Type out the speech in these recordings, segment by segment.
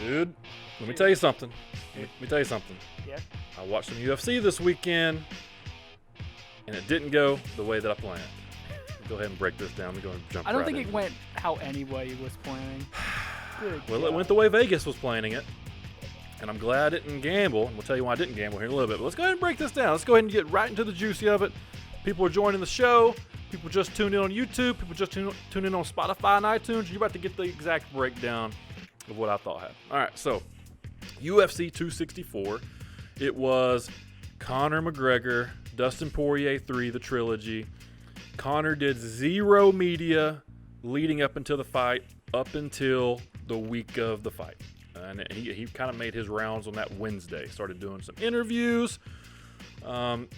Dude, let me tell you something. Yeah. I watched some UFC this weekend, and it didn't go the way that I planned. Go ahead and break this down. We're going to jump I don't right think in. it went how anybody was planning. Good Well, God. it went the way Vegas was planning it, and I'm glad I didn't gamble. And we'll tell you why I didn't gamble here in a little bit. But let's go ahead and break this down. Let's go ahead and get right into the juicy of it. People are joining the show. People just tuned in on YouTube. People just tuned in on Spotify and iTunes. You're about to get the exact breakdown of what I thought happened. All right, so UFC 264. It was Conor McGregor, Dustin Poirier 3, the trilogy. Conor did zero media leading up until the fight, up until the week of the fight. And he kind of made his rounds on that Wednesday. Started doing some interviews. And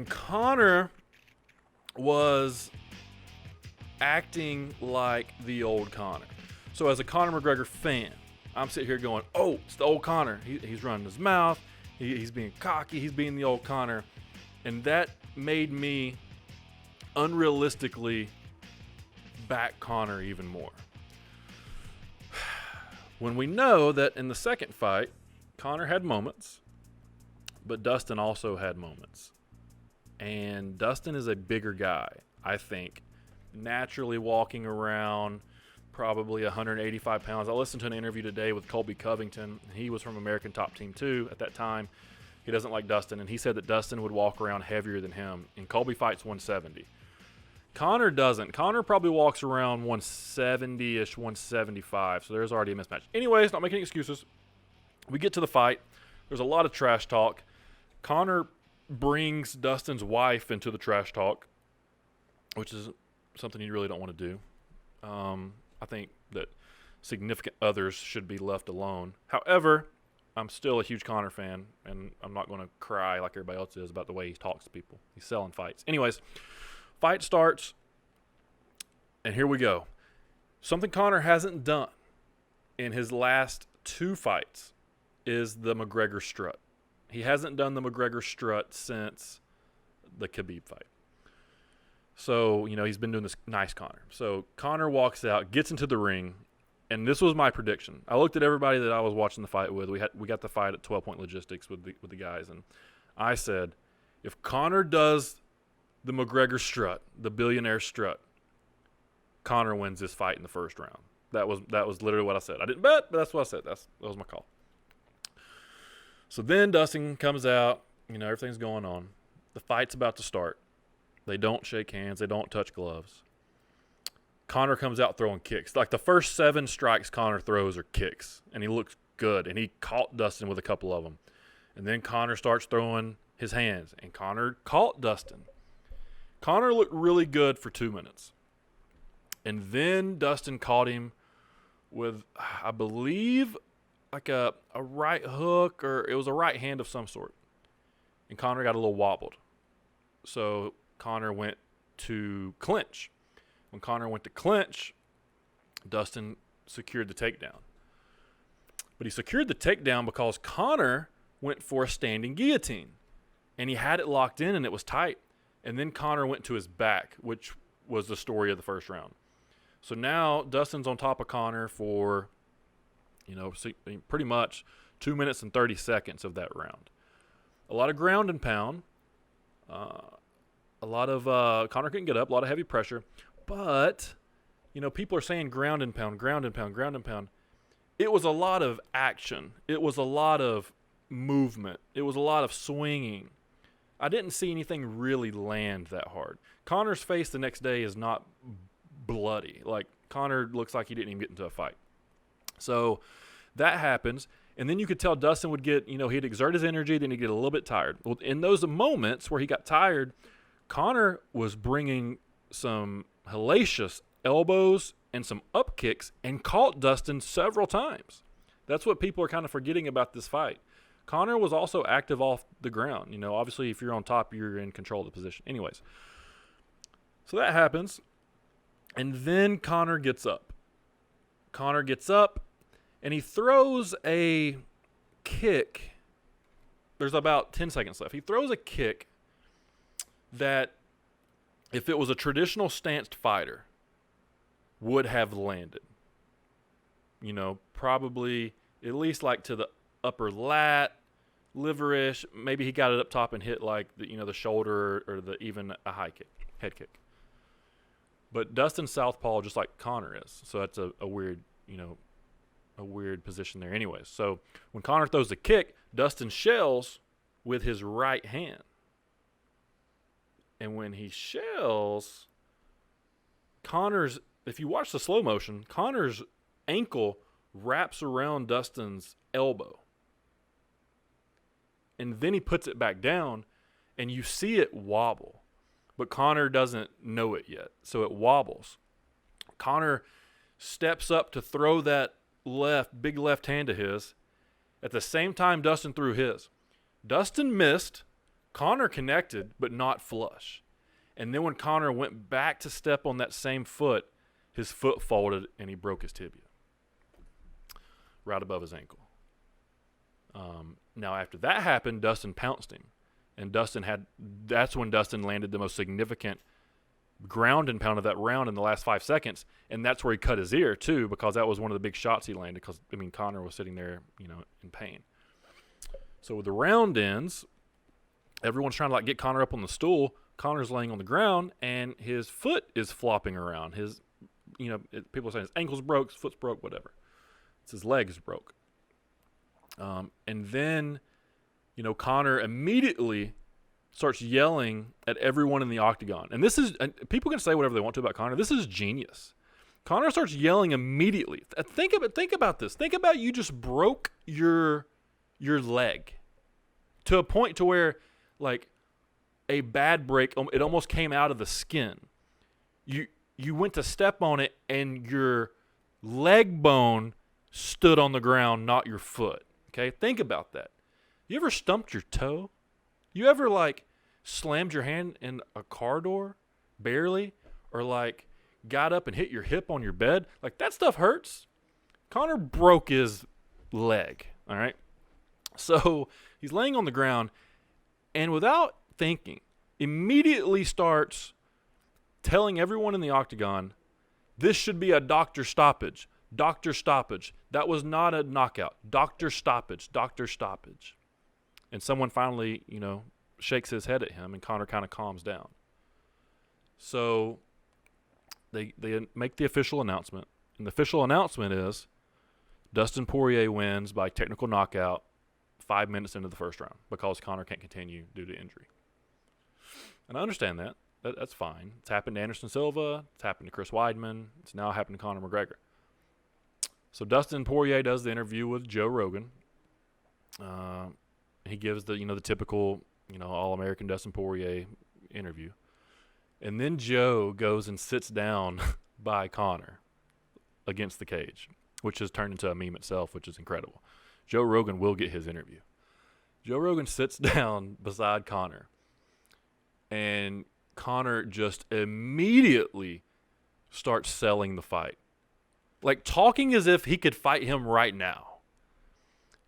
Conor was acting like the old Conor. So as a Conor McGregor fan, I'm sitting here going, oh, it's the old Conor. He's running his mouth. He's being cocky. He's being the old Conor. And that made me unrealistically back Conor even more. When we know that in the second fight, Conor had moments, but Dustin also had moments. And Dustin is a bigger guy, I think, naturally walking around, probably 185 pounds. I listened to an interview today with Colby Covington. He was from American Top Team 2 at that time. He doesn't like Dustin, and he said that Dustin would walk around heavier than him, and Colby fights 170. Conor doesn't. Conor probably walks around 170-ish, 175, so there's already a mismatch. Anyways, not making any excuses. We get to the fight. There's a lot of trash talk. Conor brings Dustin's wife into the trash talk, which is something you really don't want to do. I think that significant others should be left alone. However, I'm still a huge Conor fan, and I'm not going to cry like everybody else is about the way he talks to people. He's selling fights. Anyways, fight starts, and here we go. Something Conor hasn't done in his last two fights is the Mcgregor Strut. He hasn't done the Mcgregor Strut since the Khabib fight. So, he's been doing this nice Conor. So, Conor walks out, gets into the ring, and this was my prediction. I looked at everybody that I was watching the fight with. We got the fight at 12 Point Logistics with the guys, and I said, if Conor does the McGregor Strut, the billionaire strut, Conor wins this fight in the first round. That was literally what I said. I didn't bet, but that's what I said. That was my call. So then Dustin comes out. Everything's going on. The fight's about to start. They don't shake hands. They don't touch gloves. Conor comes out throwing kicks. Like the first 7 strikes Conor throws are kicks, and he looks good. And he caught Dustin with a couple of them. And then Conor starts throwing his hands, and Conor caught Dustin. Conor looked really good for 2 minutes. And then Dustin caught him with, I believe, like a right hook, or it was a right hand of some sort. And Conor got a little wobbled. So Conor went to clinch. When Conor went to clinch, Dustin secured the takedown. But he secured the takedown because Conor went for a standing guillotine. And he had it locked in, and it was tight. And then Conor went to his back, which was the story of the first round. So now Dustin's on top of Conor for, pretty much 2 minutes and 30 seconds of that round. A lot of ground and pound. A lot of Conor couldn't get up. A lot of heavy pressure. But, people are saying ground and pound, ground and pound, ground and pound. It was a lot of action. It was a lot of movement. It was a lot of swinging. I didn't see anything really land that hard. Conor's face the next day is not bloody. Like, Conor looks like he didn't even get into a fight. So that happens. And then you could tell Dustin would get, he'd exert his energy, then he'd get a little bit tired. Well, in those moments where he got tired, Conor was bringing some hellacious elbows and some up kicks and caught Dustin several times. That's what people are kind of forgetting about this fight. Conor was also active off the ground. Obviously, if you're on top, you're in control of the position. Anyways, so that happens. And then Conor gets up. Conor gets up, and he throws a kick. There's about 10 seconds left. He throws a kick that, if it was a traditional stanced fighter, would have landed. Probably at least like to the upper lat, liverish. Maybe he got it up top and hit like the shoulder or even a high kick, head kick. But Dustin's southpaw just like Conor is, so that's a weird position there. Anyways, so when Conor throws the kick, Dustin shells with his right hand, and when he shells, if you watch the slow motion, Conor's ankle wraps around Dustin's elbow. And then he puts it back down, and you see it wobble. But Conor doesn't know it yet, so it wobbles. Conor steps up to throw that big left hand of his. At the same time Dustin threw his. Dustin missed. Conor connected, but not flush. And then when Conor went back to step on that same foot, his foot folded, and he broke his tibia right above his ankle. Now, after that happened, Dustin pounced him. And that's when Dustin landed the most significant ground and pound of that round in the last 5 seconds. And that's where he cut his ear, too, because that was one of the big shots he landed. Because, Conor was sitting there, in pain. So with the round ends, everyone's trying to, get Conor up on the stool. Conor's laying on the ground, and his foot is flopping around. People are saying his ankle's broke, his foot's broke, whatever. It's his legs broke. And then, Conor immediately starts yelling at everyone in the octagon. And people can say whatever they want to about Conor. This is genius. Conor starts yelling immediately. Think about this. Think about you just broke your leg to a point to where, a bad break, it almost came out of the skin. You went to step on it, and your leg bone stood on the ground, not your foot. Okay, think about that. You ever stumped your toe? You ever slammed your hand in a car door, barely, or got up and hit your hip on your bed? That stuff hurts. Conor broke his leg. All right, so he's laying on the ground, and without thinking, immediately starts telling everyone in the octagon, this should be a doctor stoppage. Doctor stoppage. That was not a knockout. Doctor stoppage. Doctor stoppage. And someone finally, shakes his head at him, and Conor kind of calms down. So they make the official announcement. And the official announcement is Dustin Poirier wins by technical knockout 5 minutes into the first round because Conor can't continue due to injury. And I understand that. That's fine. It's happened to Anderson Silva. It's happened to Chris Weidman. It's now happened to Conor McGregor. So Dustin Poirier does the interview with Joe Rogan. He gives the typical All-American Dustin Poirier interview, and then Joe goes and sits down by Conor against the cage, which has turned into a meme itself, which is incredible. Joe Rogan will get his interview. Joe Rogan sits down beside Conor, and Conor just immediately starts selling the fight. Talking as if he could fight him right now.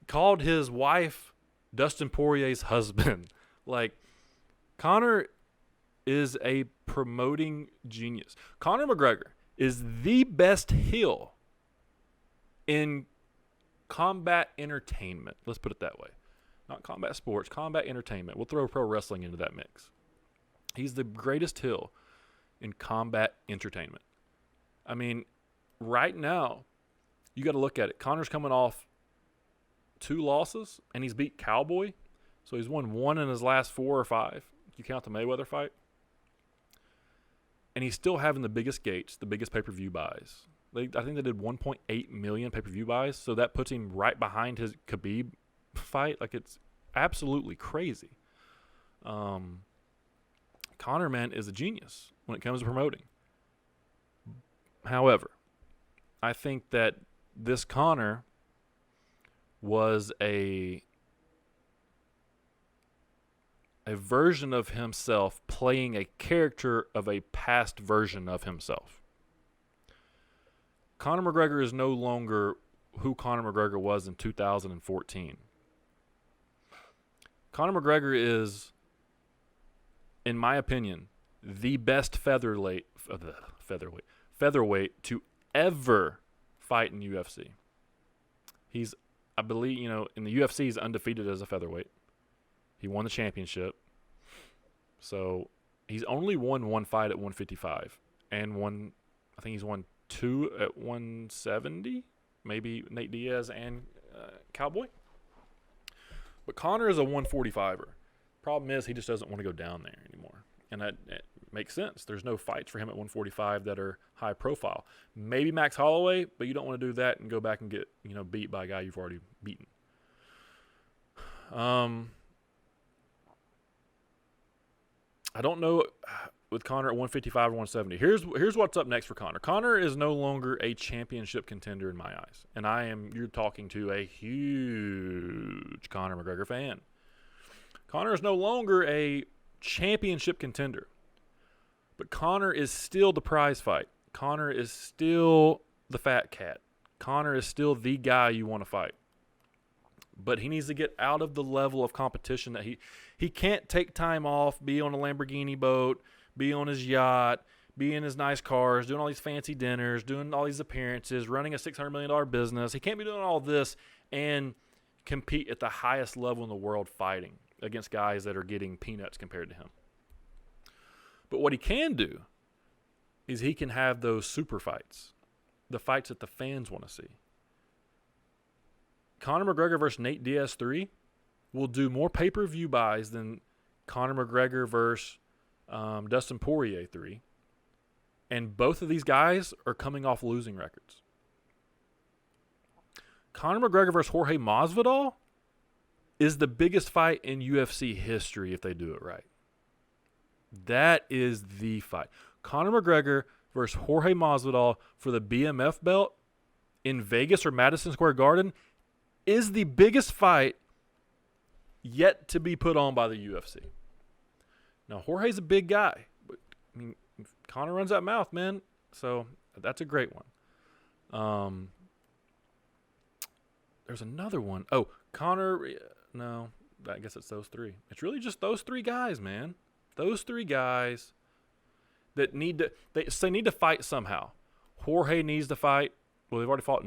Called his wife Dustin Poirier's husband. Conor is a promoting genius. Conor McGregor is the best heel in combat entertainment. Let's put it that way. Not combat sports, combat entertainment. We'll throw pro wrestling into that mix. He's the greatest heel in combat entertainment. Right now, you got to look at it. Conor's coming off 2 losses, and he's beat Cowboy. So he's won 1 in his last 4 or 5. You count the Mayweather fight. And he's still having the biggest gates, the biggest pay-per-view buys. I think they did 1.8 million pay-per-view buys, so that puts him right behind his Khabib fight. It's absolutely crazy. Conor, man, is a genius when it comes to promoting. However, I think that this Conor was a version of himself playing a character of a past version of himself. Conor McGregor is no longer who Conor McGregor was in 2014. Conor McGregor is, in my opinion, the best featherweight to ever fight in UFC. He's I believe, in the UFC, he's undefeated as a featherweight. He won the championship. So he's only won one fight at 155 and I think he's won 2 at 170, maybe Nate Diaz and Cowboy. But Conor is a 145er. Problem is he just doesn't want to go down there anymore. And that makes sense. There's no fights for him at 145 that are high profile. Maybe Max Holloway, but you don't want to do that and go back and get, beat by a guy you've already beaten. I don't know with Conor at 155 or 170. Here's what's up next for Conor. Conor is no longer a championship contender in my eyes. And you're talking to a huge Conor McGregor fan. Conor is no longer a championship contender. But Conor is still the prize fight. Conor is still the fat cat. Conor is still the guy you want to fight. But he needs to get out of the level of competition that he can't take time off, be on a Lamborghini boat, be on his yacht, be in his nice cars, doing all these fancy dinners, doing all these appearances, running a $600 million business. He can't be doing all this and compete at the highest level in the world fighting against guys that are getting peanuts compared to him. But what he can do is he can have those super fights, the fights that the fans want to see. Conor McGregor versus Nate Diaz 3 will do more pay-per-view buys than Conor McGregor versus Dustin Poirier 3. And both of these guys are coming off losing records. Conor McGregor versus Jorge Masvidal is the biggest fight in UFC history if they do it right. That is the fight. Conor McGregor versus Jorge Masvidal for the BMF belt in Vegas or Madison Square Garden is the biggest fight yet to be put on by the UFC. Now, Jorge's a big guy. But, Conor runs that mouth, man. So that's a great one. There's another one. Oh, Conor. No, I guess it's those three. It's really just those three guys, man. Those three guys that need to fight somehow. Jorge needs to fight. Well, they've already fought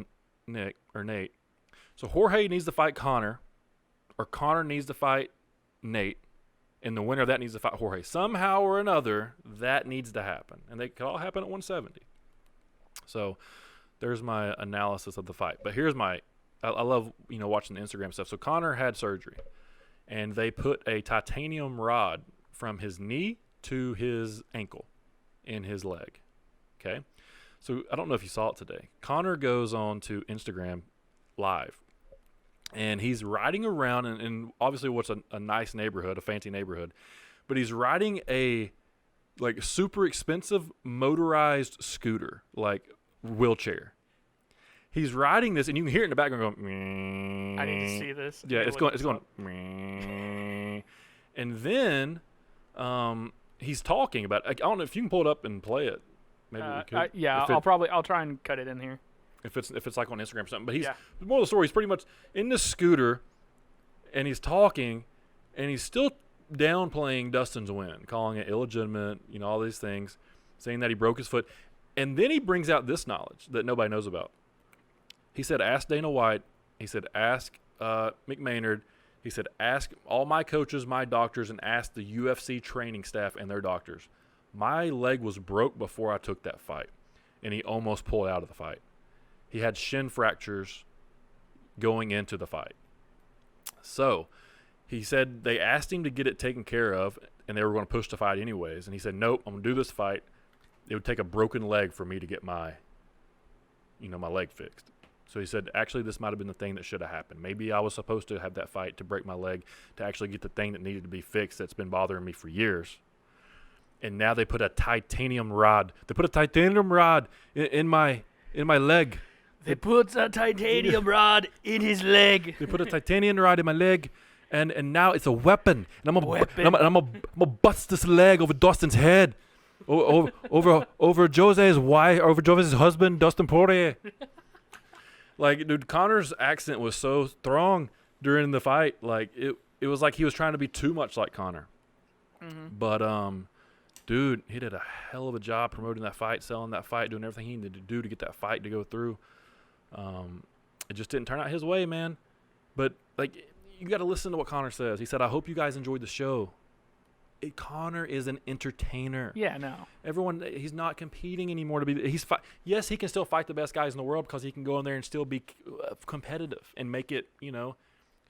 Nate. So Jorge needs to fight Conor, or Conor needs to fight Nate, and the winner of that needs to fight Jorge. Somehow or another, that needs to happen. And they could all happen at 170. So there's my analysis of the fight. But here's I love, watching the Instagram stuff. So Conor had surgery, and they put a titanium rod from his knee to his ankle in his leg. Okay? So I don't know if you saw it today. Conor goes on to Instagram Live, and he's riding around in obviously what's a nice neighborhood, a fancy neighborhood, but he's riding a super expensive motorized scooter, wheelchair. He's riding this, and you can hear it in the background going. I need to see this. Yeah, it's going. And then he's talking about. I don't know if you can pull it up and play it. Maybe we could. I'll try and cut it in here. If it's like on Instagram or something. But the moral of the story, he's pretty much in this scooter, and he's talking, and he's still downplaying Dustin's win, calling it illegitimate, all these things, saying that he broke his foot. And then he brings out this knowledge that nobody knows about. He said, ask Dana White. He said, ask Mick Maynard. He said, ask all my coaches, my doctors, and ask the UFC training staff and their doctors. My leg was broke before I took that fight, and he almost pulled out of the fight. He had shin fractures going into the fight. So he said they asked him to get it taken care of, and they were going to push the fight anyways. And he said, nope, I'm going to do this fight. It would take a broken leg for me to get my leg fixed. So he said, actually, this might have been the thing that should have happened. Maybe I was supposed to have that fight to break my leg to actually get the thing that needed to be fixed that's been bothering me for years. And now they put a titanium rod. They put a titanium rod in my leg. They put a titanium rod in his leg. They put a titanium rod in my leg, and now it's a weapon. And I'm gonna bust this leg over Dustin's head, over Jose's wife, over Jose's husband, Dustin Poirier. Dude, Conor's accent was so strong during the fight. It was like he was trying to be too much like Conor. Mm-hmm. But dude, he did a hell of a job promoting that fight, selling that fight, doing everything he needed to do to get that fight to go through. It just didn't turn out his way, man. But, like, you got to listen to what Conor says. He said, I hope you guys enjoyed the show. Conor is an entertainer. Yeah, no. He's not competing anymore to be. Yes, he can still fight the best guys in the world because he can go in there and still be competitive and make it. He can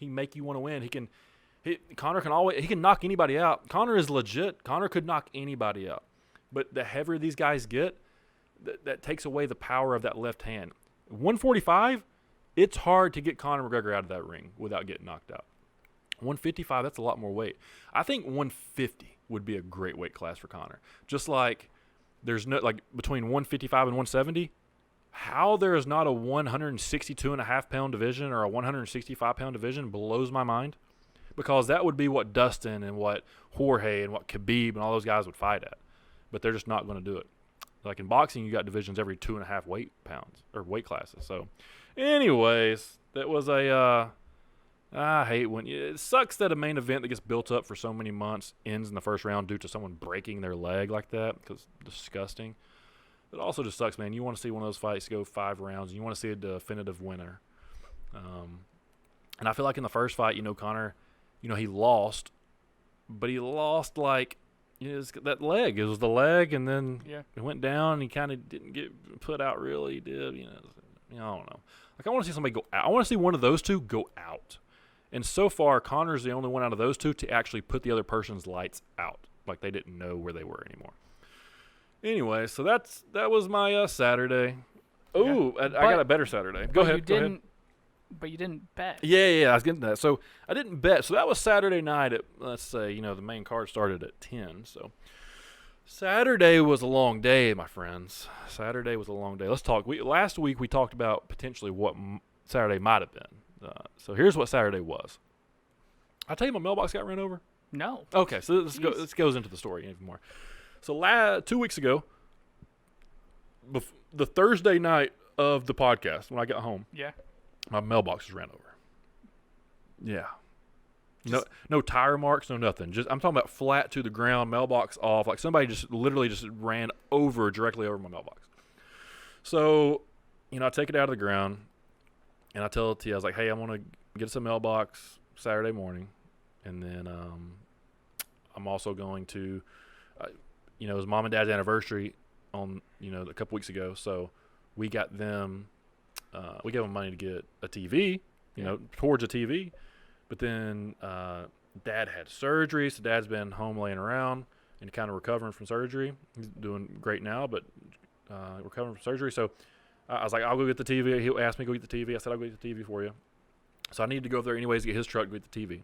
make you want to win. Conor can knock anybody out. Conor is legit. Conor could knock anybody out. But the heavier these guys get, that takes away the power of that left hand. 145, it's hard to get Conor McGregor out of that ring without getting knocked out. 155, that's a lot more weight. I think 150 would be a great weight class for Conor. Just like there's no, like between 155 and 170, how there is not a 162.5-pound division or a 165-pound division blows my mind, because that would be what Dustin and what Jorge and what Khabib and all those guys would fight at. But they're just not going to do it. Like in boxing, you got divisions every 2.5 weight classes. So anyways, that was I hate when it sucks that a main event that gets built up for so many months ends in the first round due to someone breaking their leg like that, because disgusting. It also just sucks, man. You want to see one of those fights go 5 rounds, and you want to see a definitive winner. And I feel like in the first fight, Conor, he lost, but he lost like that leg. It was the leg, and then it went down. And he kind of didn't get put out. Really, he did. I don't know. Like I want to see somebody go out. I want to see one of those two go out. And so far, Conor's the only one out of those two to actually put the other person's lights out. Like they didn't know where they were anymore. Anyway, so that was my Saturday. Oh, I got a better Saturday. Go ahead. But you didn't bet. Yeah, I was getting to that. So I didn't bet. So that was Saturday night at, let's say, the main card started at 10. So Saturday was a long day, my friends. Saturday was a long day. Let's talk. Last week we talked about potentially what Saturday might have been. So here's what Saturday was. I tell you my mailbox got run over? No. Okay, so this goes into the story even more. So 2 weeks ago, the Thursday night of the podcast, when I got home, my mailbox was ran over. Yeah. No tire marks, no nothing. I'm talking about flat to the ground, mailbox off. Like somebody just literally just ran directly over my mailbox. So, I take it out of the ground. And I tell T, I was like, hey, I want to get us a mailbox Saturday morning. And then I'm also going to, it was Mom and Dad's anniversary on, a couple weeks ago. So we got them, we gave them money to get a TV, towards a TV. But then Dad had surgery. So Dad's been home laying around and kind of recovering from surgery. He's doing great now, but recovering from surgery. So I was like, I'll go get the TV. He asked me to go get the TV. I said, I'll go get the TV for you. So I needed to go over there anyways to get his truck to get the TV.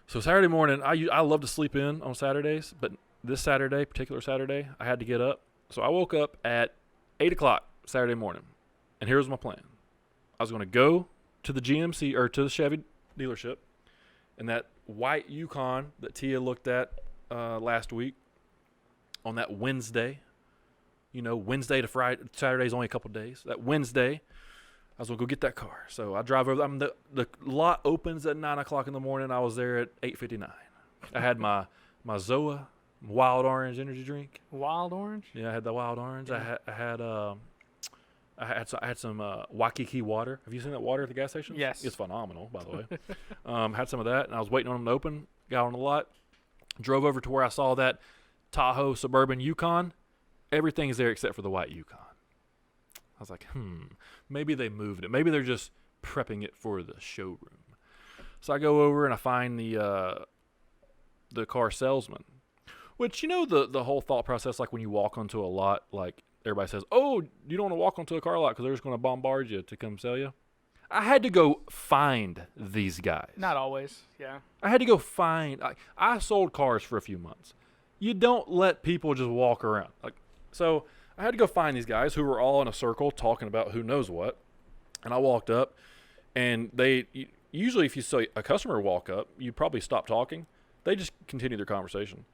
So Saturday morning, I love to sleep in on Saturdays, but this particular Saturday, I had to get up. So I woke up at 8 o'clock Saturday morning, and here's my plan. I was going to go to the GMC or to the Chevy dealership, and that white Yukon that Tia looked at last week on that Wednesday, Wednesday to Friday, Saturday's only a couple days. That Wednesday, I was going to go get that car. So I drive over. The lot opens at 9 o'clock in the morning. I was there at 8:59. I had my Zoa Wild Orange energy drink. Wild Orange? Yeah, I had the Wild Orange. Yeah. I had some Waikiki water. Have you seen that water at the gas station? Yes. It's phenomenal, by the way. Had some of that, and I was waiting on them to open. Got on the lot. Drove over to where I saw that Tahoe Suburban Yukon. Everything's there except for the white Yukon. I was like, maybe they moved it. Maybe they're just prepping it for the showroom. So I go over and I find the car salesman, which, the whole thought process, like when you walk onto a lot, like everybody says, oh, you don't want to walk onto a car lot because they're just going to bombard you to come sell you. I had to go find these guys. Not always, yeah. I had to go find. I sold cars for a few months. You don't let people just walk around. So I had to go find these guys who were all in a circle talking about who knows what. And I walked up, and usually if you see a customer walk up, you probably stop talking. They just continue their conversation.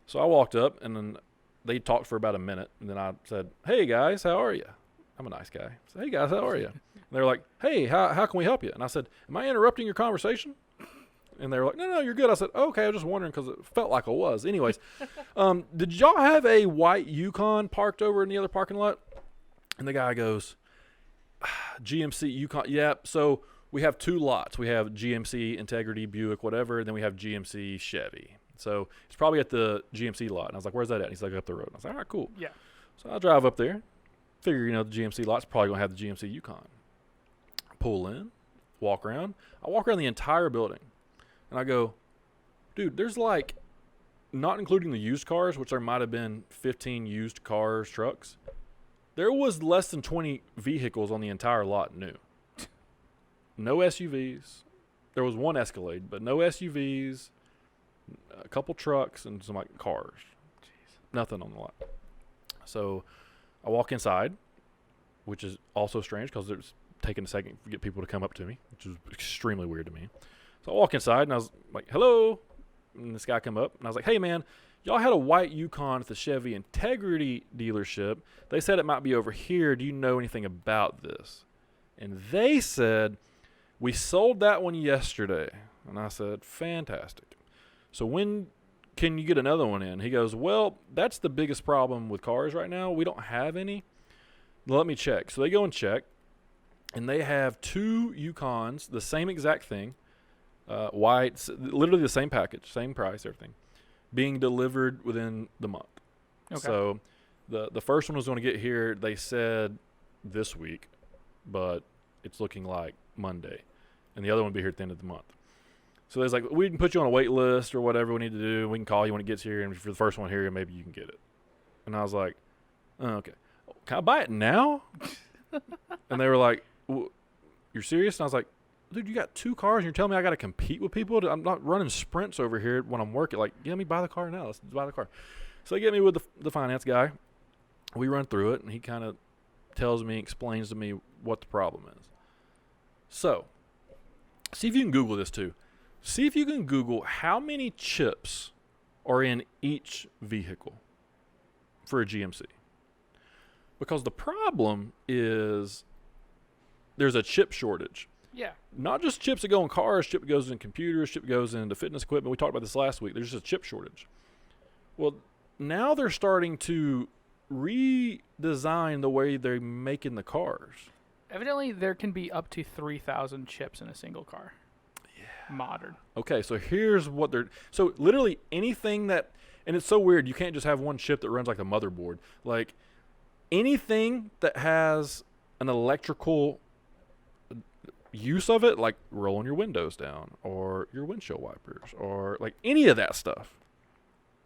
So I walked up, and then they talked for about a minute. And then I said, hey, guys, how are you? I'm a nice guy. I said, hey, guys, how are you? And they're like, hey, how can we help you? And I said, am I interrupting your conversation? And they were like, no, you're good. I said, okay, I was just wondering because it felt like I was. Anyways, did y'all have a white Yukon parked over in the other parking lot? And the guy goes, GMC Yukon. Yeah, so we have two lots. We have GMC, Integrity, Buick, whatever, and then we have GMC, Chevy. So it's probably at the GMC lot. And I was like, where's that at? And he's like, up the road. And I was like, all right, cool. Yeah. So I drive up there. Figure, the GMC lot's probably going to have the GMC Yukon. Pull in, walk around. I walk around the entire building. And I go, dude, there's like, not including the used cars, which there might have been 15 used cars, trucks. There was less than 20 vehicles on the entire lot new. No SUVs. There was one Escalade, but no SUVs, a couple trucks, and some like cars. Jeez. Nothing on the lot. So I walk inside, which is also strange because it's taking a second to get people to come up to me, which is extremely weird to me. So I walk inside, and I was like, hello. And this guy come up, and I was like, hey, man, y'all had a white Yukon at the Chevy Integrity dealership. They said it might be over here. Do you know anything about this? And they said, we sold that one yesterday. And I said, fantastic. So when can you get another one in? He goes, well, that's the biggest problem with cars right now. We don't have any. Let me check. So they go and check, and they have two Yukons, the same exact thing, white, literally the same package, same price, everything, being delivered within the month. Okay. So the first one was going to get here, they said this week, but it's looking like Monday. And the other one will be here at the end of the month. So there's like, we can put you on a wait list or whatever we need to do. We can call you when it gets here. And for the first one here, maybe you can get it. And I was like, oh, okay. Can I buy it now? And they were like, you're serious? And I was like, dude, you got two cars and you're telling me I got to compete with people? I'm not running sprints over here when I'm working. Like, let me buy the car now. Let's buy the car. So they get me with the finance guy. We run through it, and he kind of tells me, explains to me what the problem is. So, see if you can Google this too. See if you can Google how many chips are in each vehicle for a GMC. Because the problem is there's a chip shortage. Yeah. Not just chips that go in cars, chip goes in computers, chip goes into fitness equipment. We talked about this last week. There's just a chip shortage. Well, now they're starting to redesign the way they're making the cars. Evidently, there can be up to 3,000 chips in a single car. Yeah. Modern. Okay, so here's what they're... So literally anything that... And it's so weird. You can't just have one chip that runs like a motherboard. Like anything that has an electrical use of it, like rolling your windows down or your windshield wipers or like any of that stuff,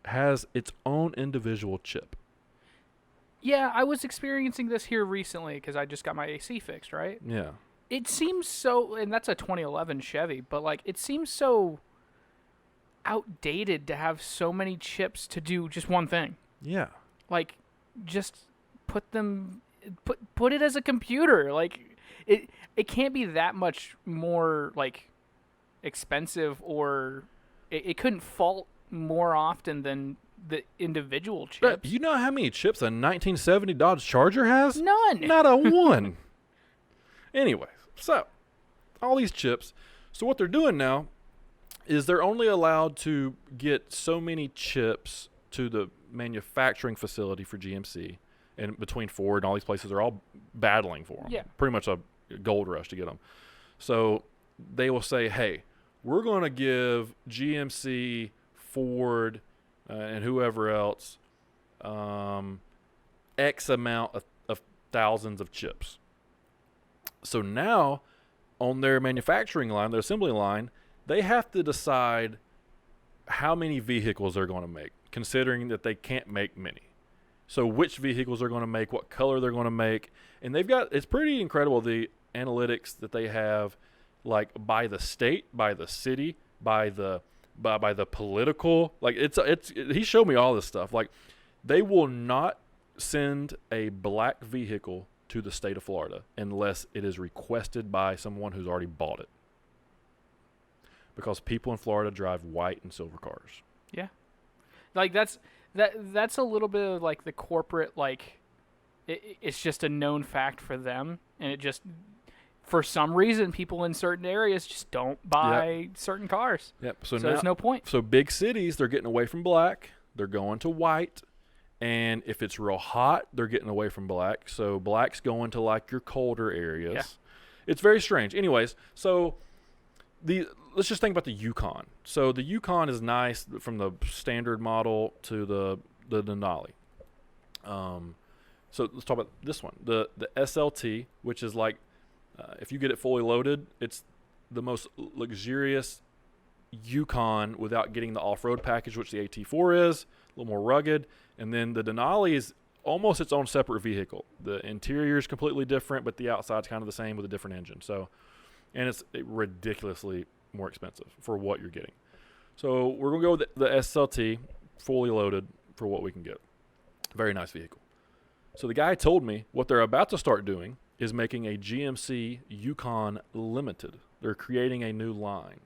has its own individual chip. Yeah, I was experiencing this here recently because I just got my AC fixed, right? Yeah. It seems so, and that's a 2011 Chevy, but like it seems so outdated to have so many chips to do just one thing. Yeah. Like, just put it as a computer. Like, it can't be that much more like expensive, or it couldn't fault more often than the individual chips. But you know how many chips a 1970 Dodge Charger has? None. Not a one. Anyway, so all these chips. So what they're doing now is they're only allowed to get so many chips to the manufacturing facility for GMC, and between Ford and all these places are all battling for them. Yeah. Pretty much a gold rush to get them. So they will say, hey, we're going to give GMC, Ford, and whoever else X amount of thousands of chips. So now on their manufacturing line, their assembly line, they have to decide how many vehicles they're going to make, considering that they can't make many. So which vehicles they're going to make, what color they're going to make. And they've got, it's pretty incredible, the analytics that they have, like by the state, by the city, by the political, like he showed me all this stuff. Like they will not send a black vehicle to the state of Florida unless it is requested by someone who's already bought it. Because people in Florida drive white and silver cars. Yeah. Like that's a little bit of like the corporate, like it's just a known fact for them, and it just, for some reason, people in certain areas just don't buy certain cars. Yep. So there's no point. So big cities, they're getting away from black. They're going to white. And if it's real hot, they're getting away from black. So black's going to like your colder areas. It's very strange. Anyways, so let's just think about the Yukon. So the Yukon is nice from the standard model to the Denali. So let's talk about this one, the SLT, which is like if you get it fully loaded, it's the most luxurious Yukon without getting the off-road package, which the AT4 is, a little more rugged. And then the Denali is almost its own separate vehicle. The interior is completely different, but the outside's kind of the same with a different engine. So, and it's ridiculously more expensive for what you're getting. So we're going to go with the SLT, fully loaded for what we can get. Very nice vehicle. So the guy told me what they're about to start doing is making a GMC Yukon Limited. They're creating a new line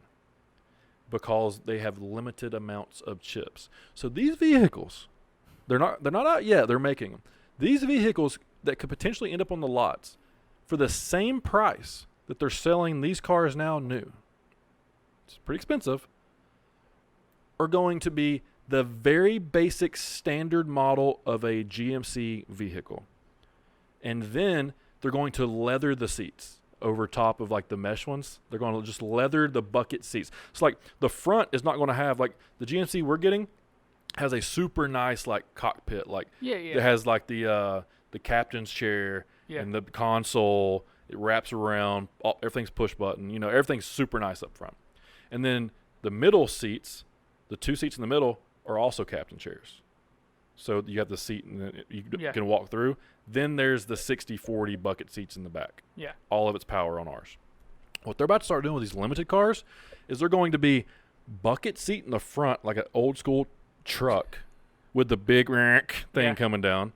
because they have limited amounts of chips. So these vehicles, they're not out yet. They're making them. These vehicles that could potentially end up on the lots for the same price that they're selling these cars now new, it's pretty expensive, are going to be the very basic standard model of a GMC vehicle. And then they're going to leather the seats over top of like the mesh ones. They're going to just leather the bucket seats. So like the front is not going to have, like the GMC we're getting has a super nice like cockpit. Like it has like the captain's chair and the console. It wraps around. Everything's push button. You know, everything's super nice up front. And then the middle seats, the two seats in the middle, are also captain chairs. So you have the seat and you can walk through. Then there's the 60-40 bucket seats in the back. Yeah. All of its power on ours. What they're about to start doing with these limited cars is they're going to be bucket seat in the front, like an old school truck with the big thing coming down.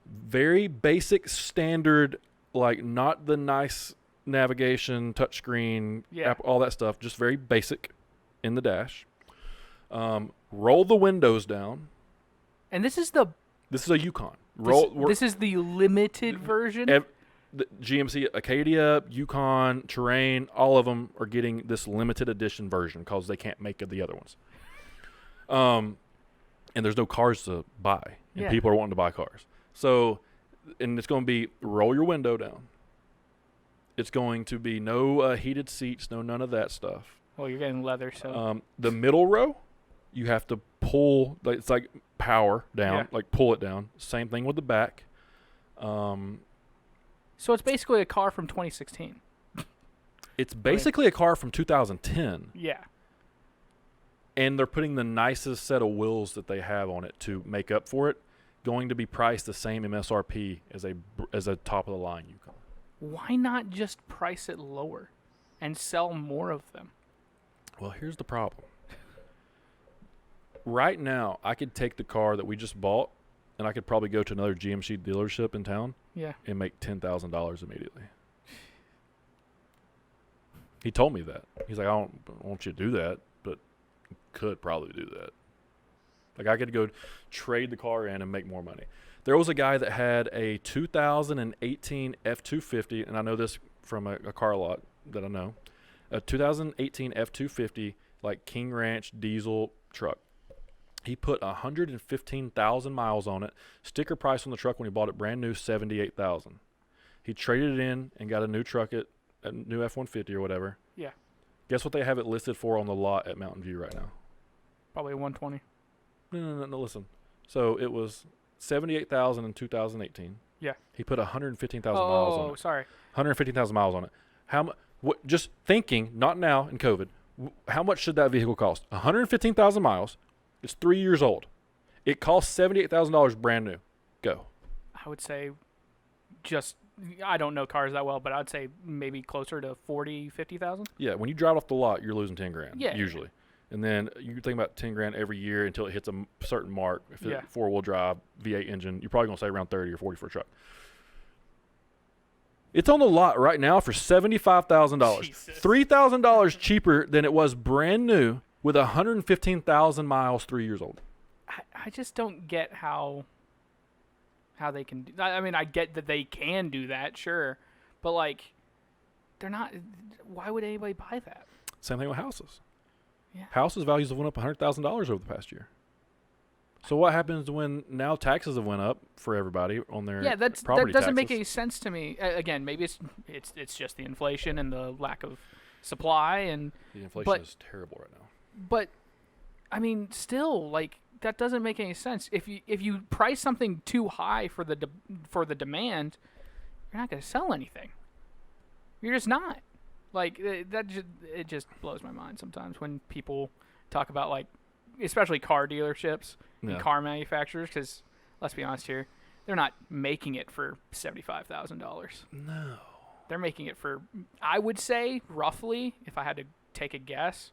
Very basic standard, like not the nice navigation, touchscreen, app, all that stuff. Just very basic in the dash. Roll the windows down. And this is a Yukon. This is the limited version? The GMC Acadia, Yukon, Terrain, all of them are getting this limited edition version because they can't make the other ones. And there's no cars to buy. And people are wanting to buy cars. So, and it's going to be roll your window down. It's going to be no heated seats, none of that stuff. Well, you're getting leather, so. The middle row, you have to pull. It's like power down, like pull it down. Same thing with the back. So it's basically a car from 2016. It's basically a car from 2010. Yeah. And they're putting the nicest set of wheels that they have on it to make up for it. Going to be priced the same MSRP as a top of the line Yukon. Why not just price it lower and sell more of them? Well, here's the problem. Right now, I could take the car that we just bought, and I could probably go to another GMC dealership in town and make $10,000 immediately. He told me that. He's like, I don't want you to do that, but you could probably do that. Like, I could go trade the car in and make more money. There was a guy that had a 2018 F-250, and I know this from a car lot that I know, a 2018 F-250, like King Ranch diesel truck. He put 115,000 miles on it. Sticker price on the truck when he bought it brand new, $78,000. He traded it in and got a new truck at a new F-150 or whatever. Yeah. Guess what they have it listed for on the lot at Mountain View right now? Probably 120. No, listen. So it was $78,000 in 2018. Yeah. He put 115,000 miles on it. Oh, sorry. 115,000 miles on it. How much? What? Just thinking, not now in COVID. How much should that vehicle cost? 115,000 miles. It's 3 years old. It costs $78,000 brand new. Go. I would say I don't know cars that well, but I'd say maybe closer to 40, 50,000. Yeah, when you drive off the lot, you're losing 10 grand usually. Yeah. And then you're thinking about 10 grand every year until it hits a certain mark. If it's four-wheel drive, V8 engine, you're probably going to say around 30 or 40 for a truck. It's on the lot right now for $75,000. $3,000 cheaper than it was brand new with 115,000 miles, 3 years old. I just don't get how they can do. I mean, I get that they can do that, sure, but like, they're not. Why would anybody buy that? Same thing with houses. Yeah. Houses values have went up $100,000 over the past year. So what happens when now taxes have went up for everybody on their that property doesn't make taxes? any sense to me. Again, maybe it's just the inflation and the lack of supply and The inflation but- is terrible right now. but I mean still like that doesn't make any sense. If you price something too high for the demand, you're not going to sell anything. You're just not. Like it just blows my mind sometimes when people talk about like especially car dealerships and Yeah. car manufacturers cuz let's be honest here, they're not making it for $75,000. No. They're making it for, I would say, roughly, if I had to take a guess,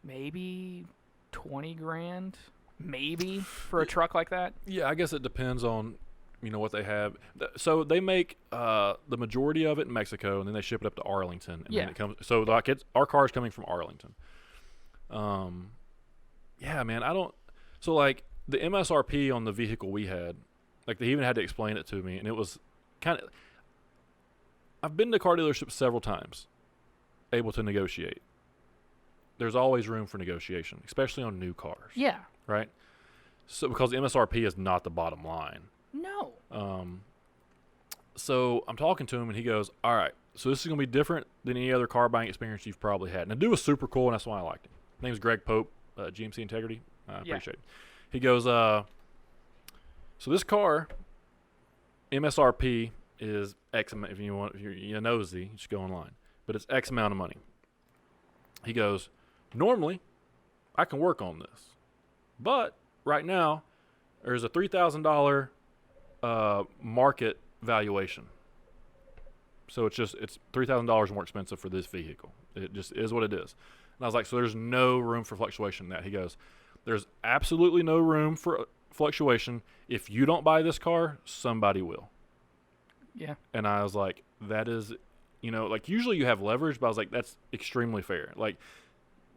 maybe 20 grand, maybe for a truck like that. Yeah, I guess it depends on, what they have. So they make the majority of it in Mexico, and then they ship it up to Arlington. And Yeah. Then it comes. So like our car is coming from Arlington. Yeah, man, I don't. So like the MSRP on the vehicle we had, like they even had to explain it to me, and it was kind of. I've been to car dealerships several times, able to negotiate. There's always room for negotiation, especially on new cars. Yeah. Right? So because the MSRP is not the bottom line. No. So I'm talking to him, and he goes, all right, so this is going to be different than any other car buying experience you've probably had. And the dude was super cool, and that's why I liked him. His name is Greg Pope, GMC Integrity. I appreciate it. He goes, so this car, MSRP is X amount. If you're nosy, just go online. But it's X amount of money. He goes, normally, I can work on this. But right now, there's a $3,000 market valuation. So it's $3,000 more expensive for this vehicle. It just is what it is. And I was like, so there's no room for fluctuation in that. He goes, there's absolutely no room for fluctuation. If you don't buy this car, somebody will. Yeah. And I was like, that is, like usually you have leverage, but I was like, that's extremely fair. Like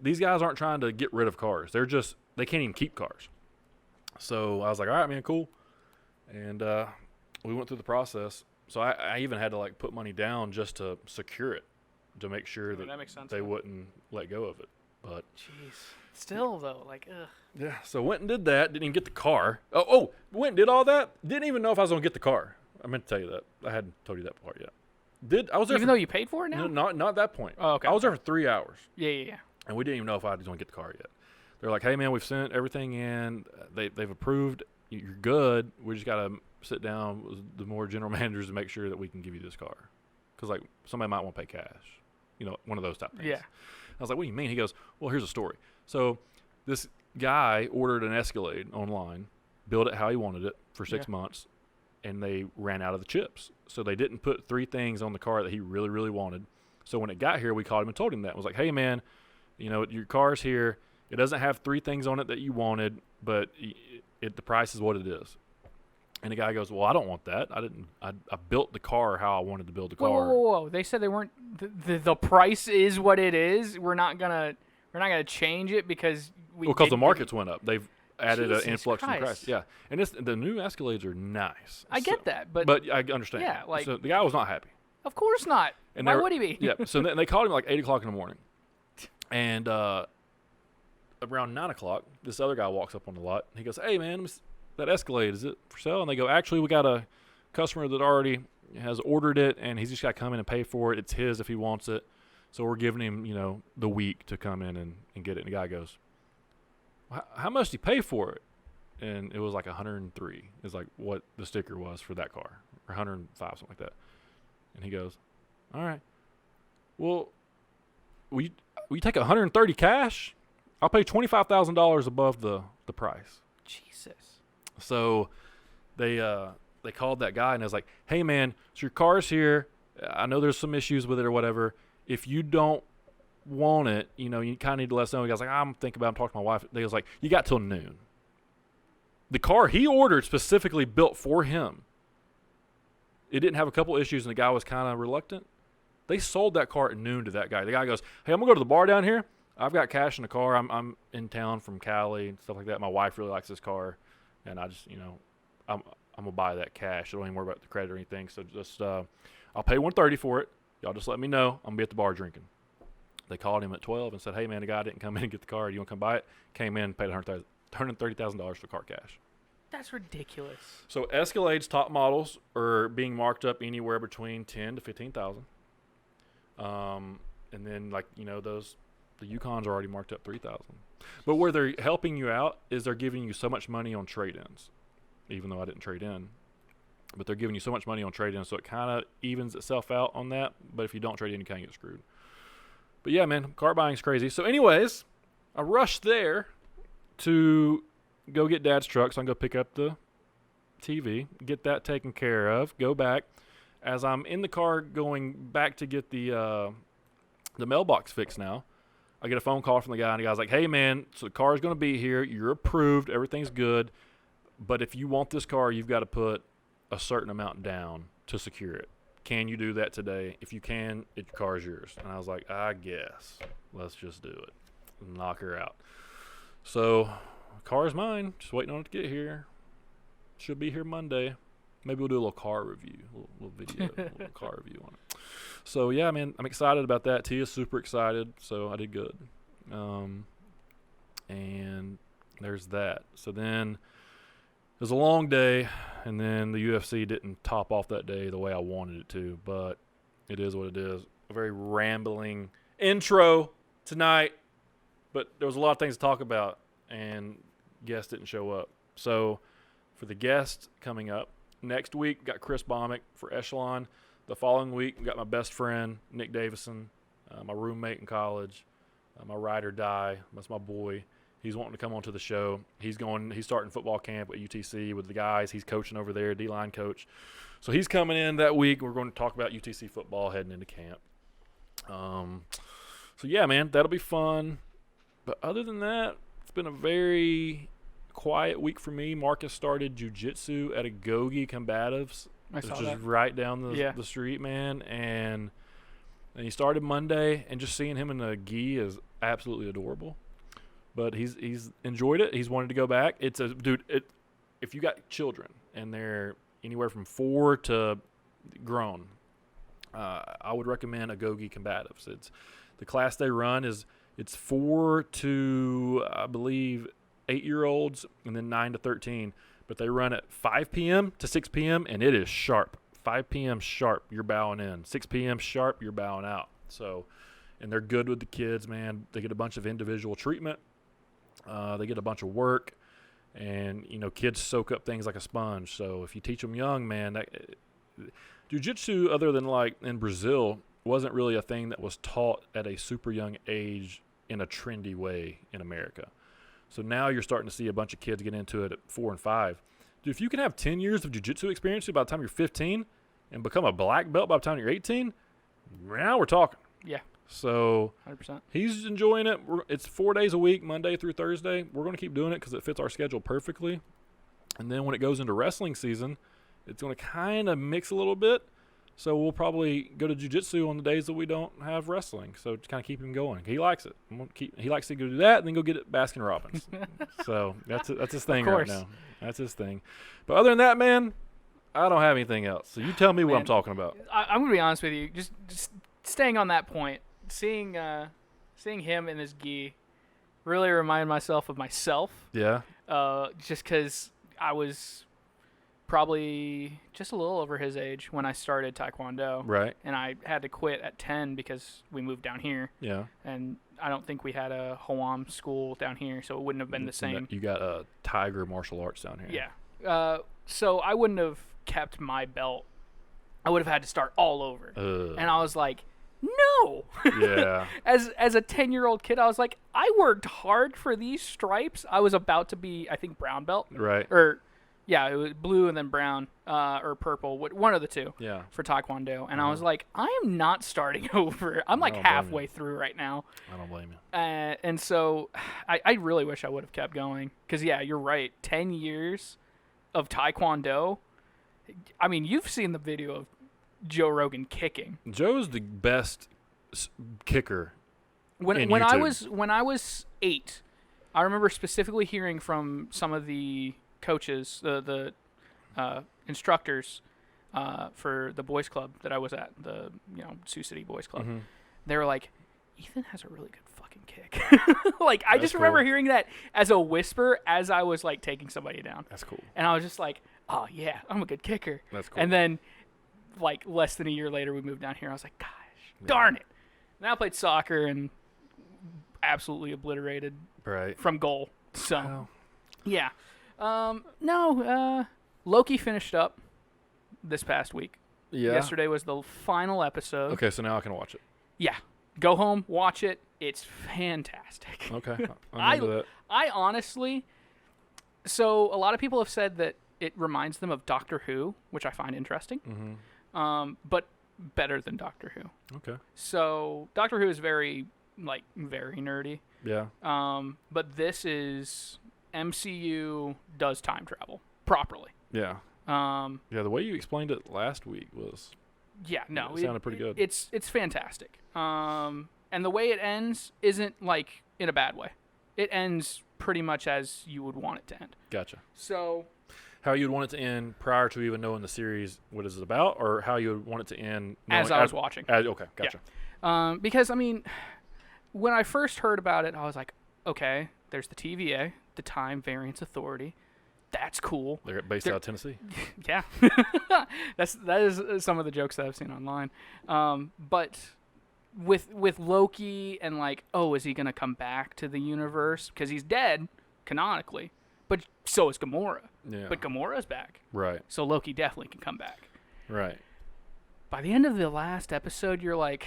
these guys aren't trying to get rid of cars. They can't even keep cars. So I was like, all right, man, cool. And we went through the process. So I even had to like put money down just to secure it, to make sure that makes sense, they yeah. wouldn't let go of it. But Jeez. Still though, like ugh. yeah, so went and did that. Didn't even get the car. Went and did all that. Didn't even know if I was gonna get the car. I meant to tell you that. I hadn't told you that part yet. I was there Even though you paid for it now? No, not at that point. Oh, okay. I was there for 3 hours, Yeah. and we didn't even know if I was going to get the car yet. They're like, "Hey, man, we've sent everything in. They've approved. You're good. We just got to sit down with the more general managers to make sure that we can give you this car, because like somebody might want to pay cash, one of those type things." Yeah. I was like, "What do you mean?" He goes, "Well, here's a story. So this guy ordered an Escalade online, built it how he wanted it for 6 months." And they ran out of the chips. So they didn't put 3 things on the car that he really, really wanted. So when it got here, we called him and told him that. It was like, hey, man, your car's here. It doesn't have 3 things on it that you wanted, but the price is what it is. And the guy goes, well, I don't want that. I built the car how I wanted to build the car. Whoa. They said they weren't, the price is what it is. We're not gonna change it because Because the markets went up. They've added an Jesus influx in price. Christ. Yeah. And the new Escalades are nice. I get that, but I understand. Yeah, like- so the guy was not happy. of course not. And Why they were- would he be? Yeah. So then they called him like 8 o'clock in the morning. And around 9 o'clock, this other guy walks up on the lot. And he goes, hey, man, that Escalade, is it for sale? And they go, actually, we got a customer that already has ordered it, and he's just got to come in and pay for it. It's his if he wants it. So we're giving him, the week to come in and get it. And the guy goes, how much did he pay for it? And it was like 103 is like what the sticker was for that car, or 105, something like that. And he goes, all right, well, will you take 130 cash? I'll pay $25,000 above the price. Jesus. So they called that guy, and I was like, hey, man, so your car's here. I know there's some issues with it or whatever. If you don't want it, you kind of need to let us know. The guy's like, I'm thinking about it. I'm talking to my wife. They was like, you got till noon. The car he ordered specifically built for him. It didn't have a couple issues, and the guy was kind of reluctant. They sold that car at noon to that guy. The guy goes, hey, I'm going to go to the bar down here. I've got cash in the car. I'm in town from Cali and stuff like that. My wife really likes this car, and I just, I'm going to buy that cash. I don't even worry about the credit or anything. So just I'll pay $130 for it. Y'all just let me know. I'm going to be at the bar drinking. They called him at 12 and said, hey, man, the guy didn't come in and get the car. Do you want to come buy it? Came in, paid $130,000 for car cash. That's ridiculous. So Escalade's top models are being marked up anywhere between 10 to 15,000. And then the Yukons are already marked up 3,000. But where they're helping you out is they're giving you so much money on trade-ins, even though I didn't trade in. But they're giving you so much money on trade-ins, so it kind of evens itself out on that. But if you don't trade in, you kind of get screwed. But yeah, man, car buying's crazy. So anyways, I rushed there to go get Dad's truck, so I can go pick up the TV, get that taken care of, go back. As I'm in the car going back to get the mailbox fixed now, I get a phone call from the guy, and the guy's like, hey, man, so the car's going to be here. You're approved. Everything's good. But if you want this car, you've got to put a certain amount down to secure it. Can you do that today? If you can, your car's yours. And I was like, I guess. Let's just do it. Knock her out. So, the car's mine. Just waiting on it to get here. Should be here Monday. Maybe we'll do a little car review, a little video, a little car review on it. So, yeah, man, I'm excited about that. Tia's super excited, so I did good. And there's that. So then it was a long day, and then the UFC didn't top off that day the way I wanted it to, but it is what it is. A very rambling intro tonight, but there was a lot of things to talk about, and guests didn't show up. So for the guest coming up, next week, got Chris Baumick for Echelon. The following week, we got my best friend, Nick Davison, my roommate in college, my ride or die. That's my boy. He's wanting to come onto the show. He's starting football camp at UTC with the guys. He's coaching over there, D-line coach. So he's coming in that week. We're going to talk about UTC football heading into camp. So, yeah, man, that'll be fun. But other than that, it's been a very quiet week for me. Marcus started jiu-jitsu at Agogi Combatives, which is right down the street, man. And he started Monday, and just seeing him in the gi is absolutely adorable. But he's enjoyed it. He's wanted to go back. If you got children and they're anywhere from 4 to grown, I would recommend Agogi Combatives. It's the class they run it's 4 to, I believe, 8-year-olds, and then 9 to 13. But they run at 5 p.m. to 6 p.m., and it is sharp. 5 p.m. sharp, you're bowing in. 6 p.m. sharp, you're bowing out. So, and they're good with the kids, man. They get a bunch of individual treatment. They get a bunch of work. And, kids soak up things like a sponge. So if you teach them young, man, jiu-jitsu, other than like in Brazil, wasn't really a thing that was taught at a super young age in a trendy way in America. So now you're starting to see a bunch of kids get into it at 4 and 5. Dude, if you can have 10 years of jiu-jitsu experience by the time you're 15 and become a black belt by the time you're 18, now we're talking. Yeah. So 100%. He's enjoying it. It's 4 days a week, Monday through Thursday. We're going to keep doing it because it fits our schedule perfectly. And then when it goes into wrestling season, it's going to kind of mix a little bit. So we'll probably go to jiu-jitsu on the days that we don't have wrestling. So to kind of keep him going. He likes it. He likes to go do that and then go get it Baskin Robbins. So that's his thing right now. That's his thing. But other than that, man, I don't have anything else. So you tell me what I'm talking about. I'm going to be honest with you. Just staying on that point, seeing him in his gi really reminded myself of myself. Yeah. Just because I was probably just a little over his age when I started Taekwondo. Right. And I had to quit at 10 because we moved down here. Yeah. And I don't think we had a Hoam school down here, so it wouldn't have been the same. You got a Tiger martial arts down here. Yeah. So I wouldn't have kept my belt. I would have had to start all over. And I was like, no. Yeah. As a 10-year-old kid, I was like, I worked hard for these stripes. I was about to be, I think, brown belt. Right. Yeah, it was blue and then brown or purple, one of the two. Yeah. For Taekwondo, and I was like, I am not starting over. I'm like halfway through right now. I don't blame you. And so, I really wish I would have kept going because you're right. 10 years of Taekwondo. I mean, you've seen the video of Joe Rogan kicking. Joe's the best kicker. When I was 8, I remember specifically hearing from some of the coaches, the instructors for the boys club that I was at, the Sioux City Boys Club. Mm-hmm. They were like, Ethan has a really good fucking fucking kick. Like, I just remember hearing that as a whisper as I was, like, taking somebody down. That's cool. And I was just like, oh, yeah, I'm a good kicker. That's cool. And then, like, less than a year later, we moved down here. I was like, gosh, darn it. Now I played soccer and absolutely obliterated from goal. So, yeah. Loki finished up this past week. Yeah. Yesterday was the final episode. Okay, so now I can watch it. Yeah. Go home, watch it. It's fantastic. Okay. I'm into that. I honestly, so a lot of people have said that it reminds them of Doctor Who, which I find interesting, but better than Doctor Who. Okay. So Doctor Who is very nerdy. Yeah. But this is MCU does time travel properly. Yeah. Yeah, the way you explained it last week was... Yeah, no. It sounded pretty good. It's fantastic. And the way it ends isn't, like, in a bad way. It ends pretty much as you would want it to end. Gotcha. So... How you'd want it to end prior to even knowing the series, what is it about, or how you would want it to end... As I was watching. Okay, gotcha. Yeah. Because, I mean, when I first heard about it, I was like, okay, there's the TVA, the Time Variance Authority. That's cool. They're based out of Tennessee? Yeah. that is some of the jokes that I've seen online. But with Loki and like, oh, is he going to come back to the universe? Because he's dead, canonically. But so is Gamora. Yeah. But Gamora's back. Right. So Loki definitely can come back. Right. By the end of the last episode, you're like,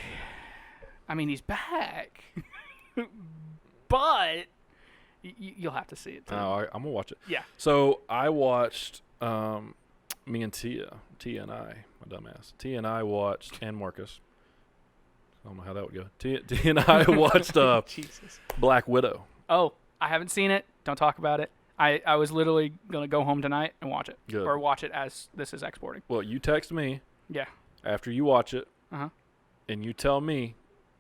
I mean, he's back. But... You'll have to see it, too. Oh, I'm going to watch it. Yeah. So I watched, me and Tia and I, my dumbass. Tia and I watched, and Marcus. I don't know how that would go. Tia and I watched Jesus. Black Widow. Oh, I haven't seen it. Don't talk about it. I was literally going to go home tonight and watch it. Good. Or watch it as this is exporting. Well, you text me. Yeah. After you watch it. Uh-huh. And you tell me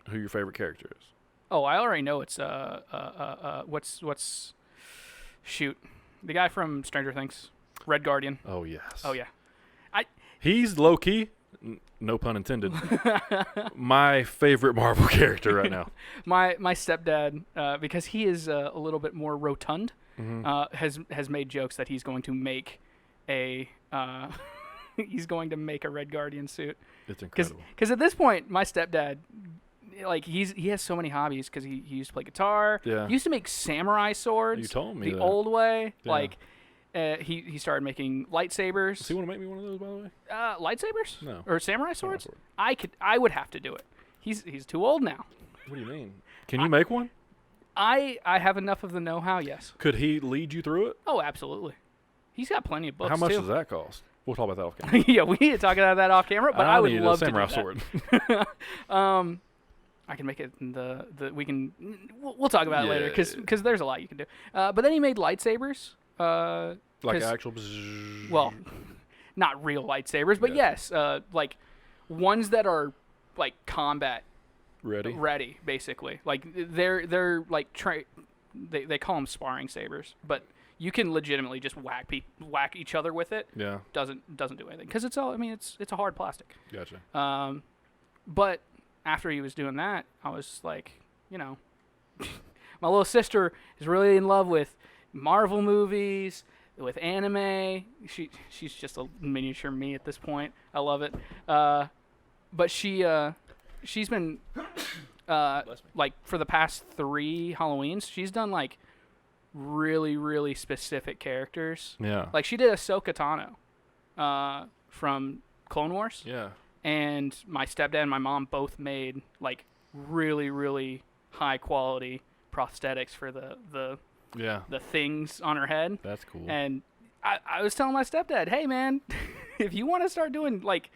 who your favorite character is. Oh, I already know it's shoot, the guy from Stranger Things, Red Guardian. Oh yes. Oh yeah. He's low key, no pun intended. My favorite Marvel character right now. My stepdad, because he is a little bit more rotund, has made jokes that he's going to make a Red Guardian suit. It's incredible. Because at this point, my stepdad. Like he has so many hobbies because he used to play guitar. Yeah. He used to make samurai swords. You told me the that. old way. Yeah. Like he started making lightsabers. Does he want to make me one of those, by the way? Lightsabers? No. Or samurai swords? I would have to do it. He's too old now. What do you mean? Can you make one? I have enough of the know-how. Yes. Could he lead you through it? Oh, absolutely. He's got plenty of books. How much too. does that cost? We'll talk about that off camera. Yeah, we need to talk about that off camera. But I would need love a samurai to do sword. that. I can make it in we'll talk about it later because there's a lot you can do. But then he made lightsabers. Like actual. Well, not real lightsabers, but yes, like ones that are like combat ready, basically. Like they're like they call them sparring sabers, but you can legitimately just whack each other with it. Yeah. Doesn't do anything because it's a hard plastic. Gotcha. But after he was doing that, I was like, my little sister is really in love with Marvel movies, with anime. She's just a miniature me at this point. I love it. But she's been like for the past 3 Halloweens, she's done like really, really specific characters. Yeah. Like she did Ahsoka Tano from Clone Wars. Yeah. And my stepdad and my mom both made like really, really high quality prosthetics for the things on her head. That's cool. And I was telling my stepdad, hey man, if you want to start doing like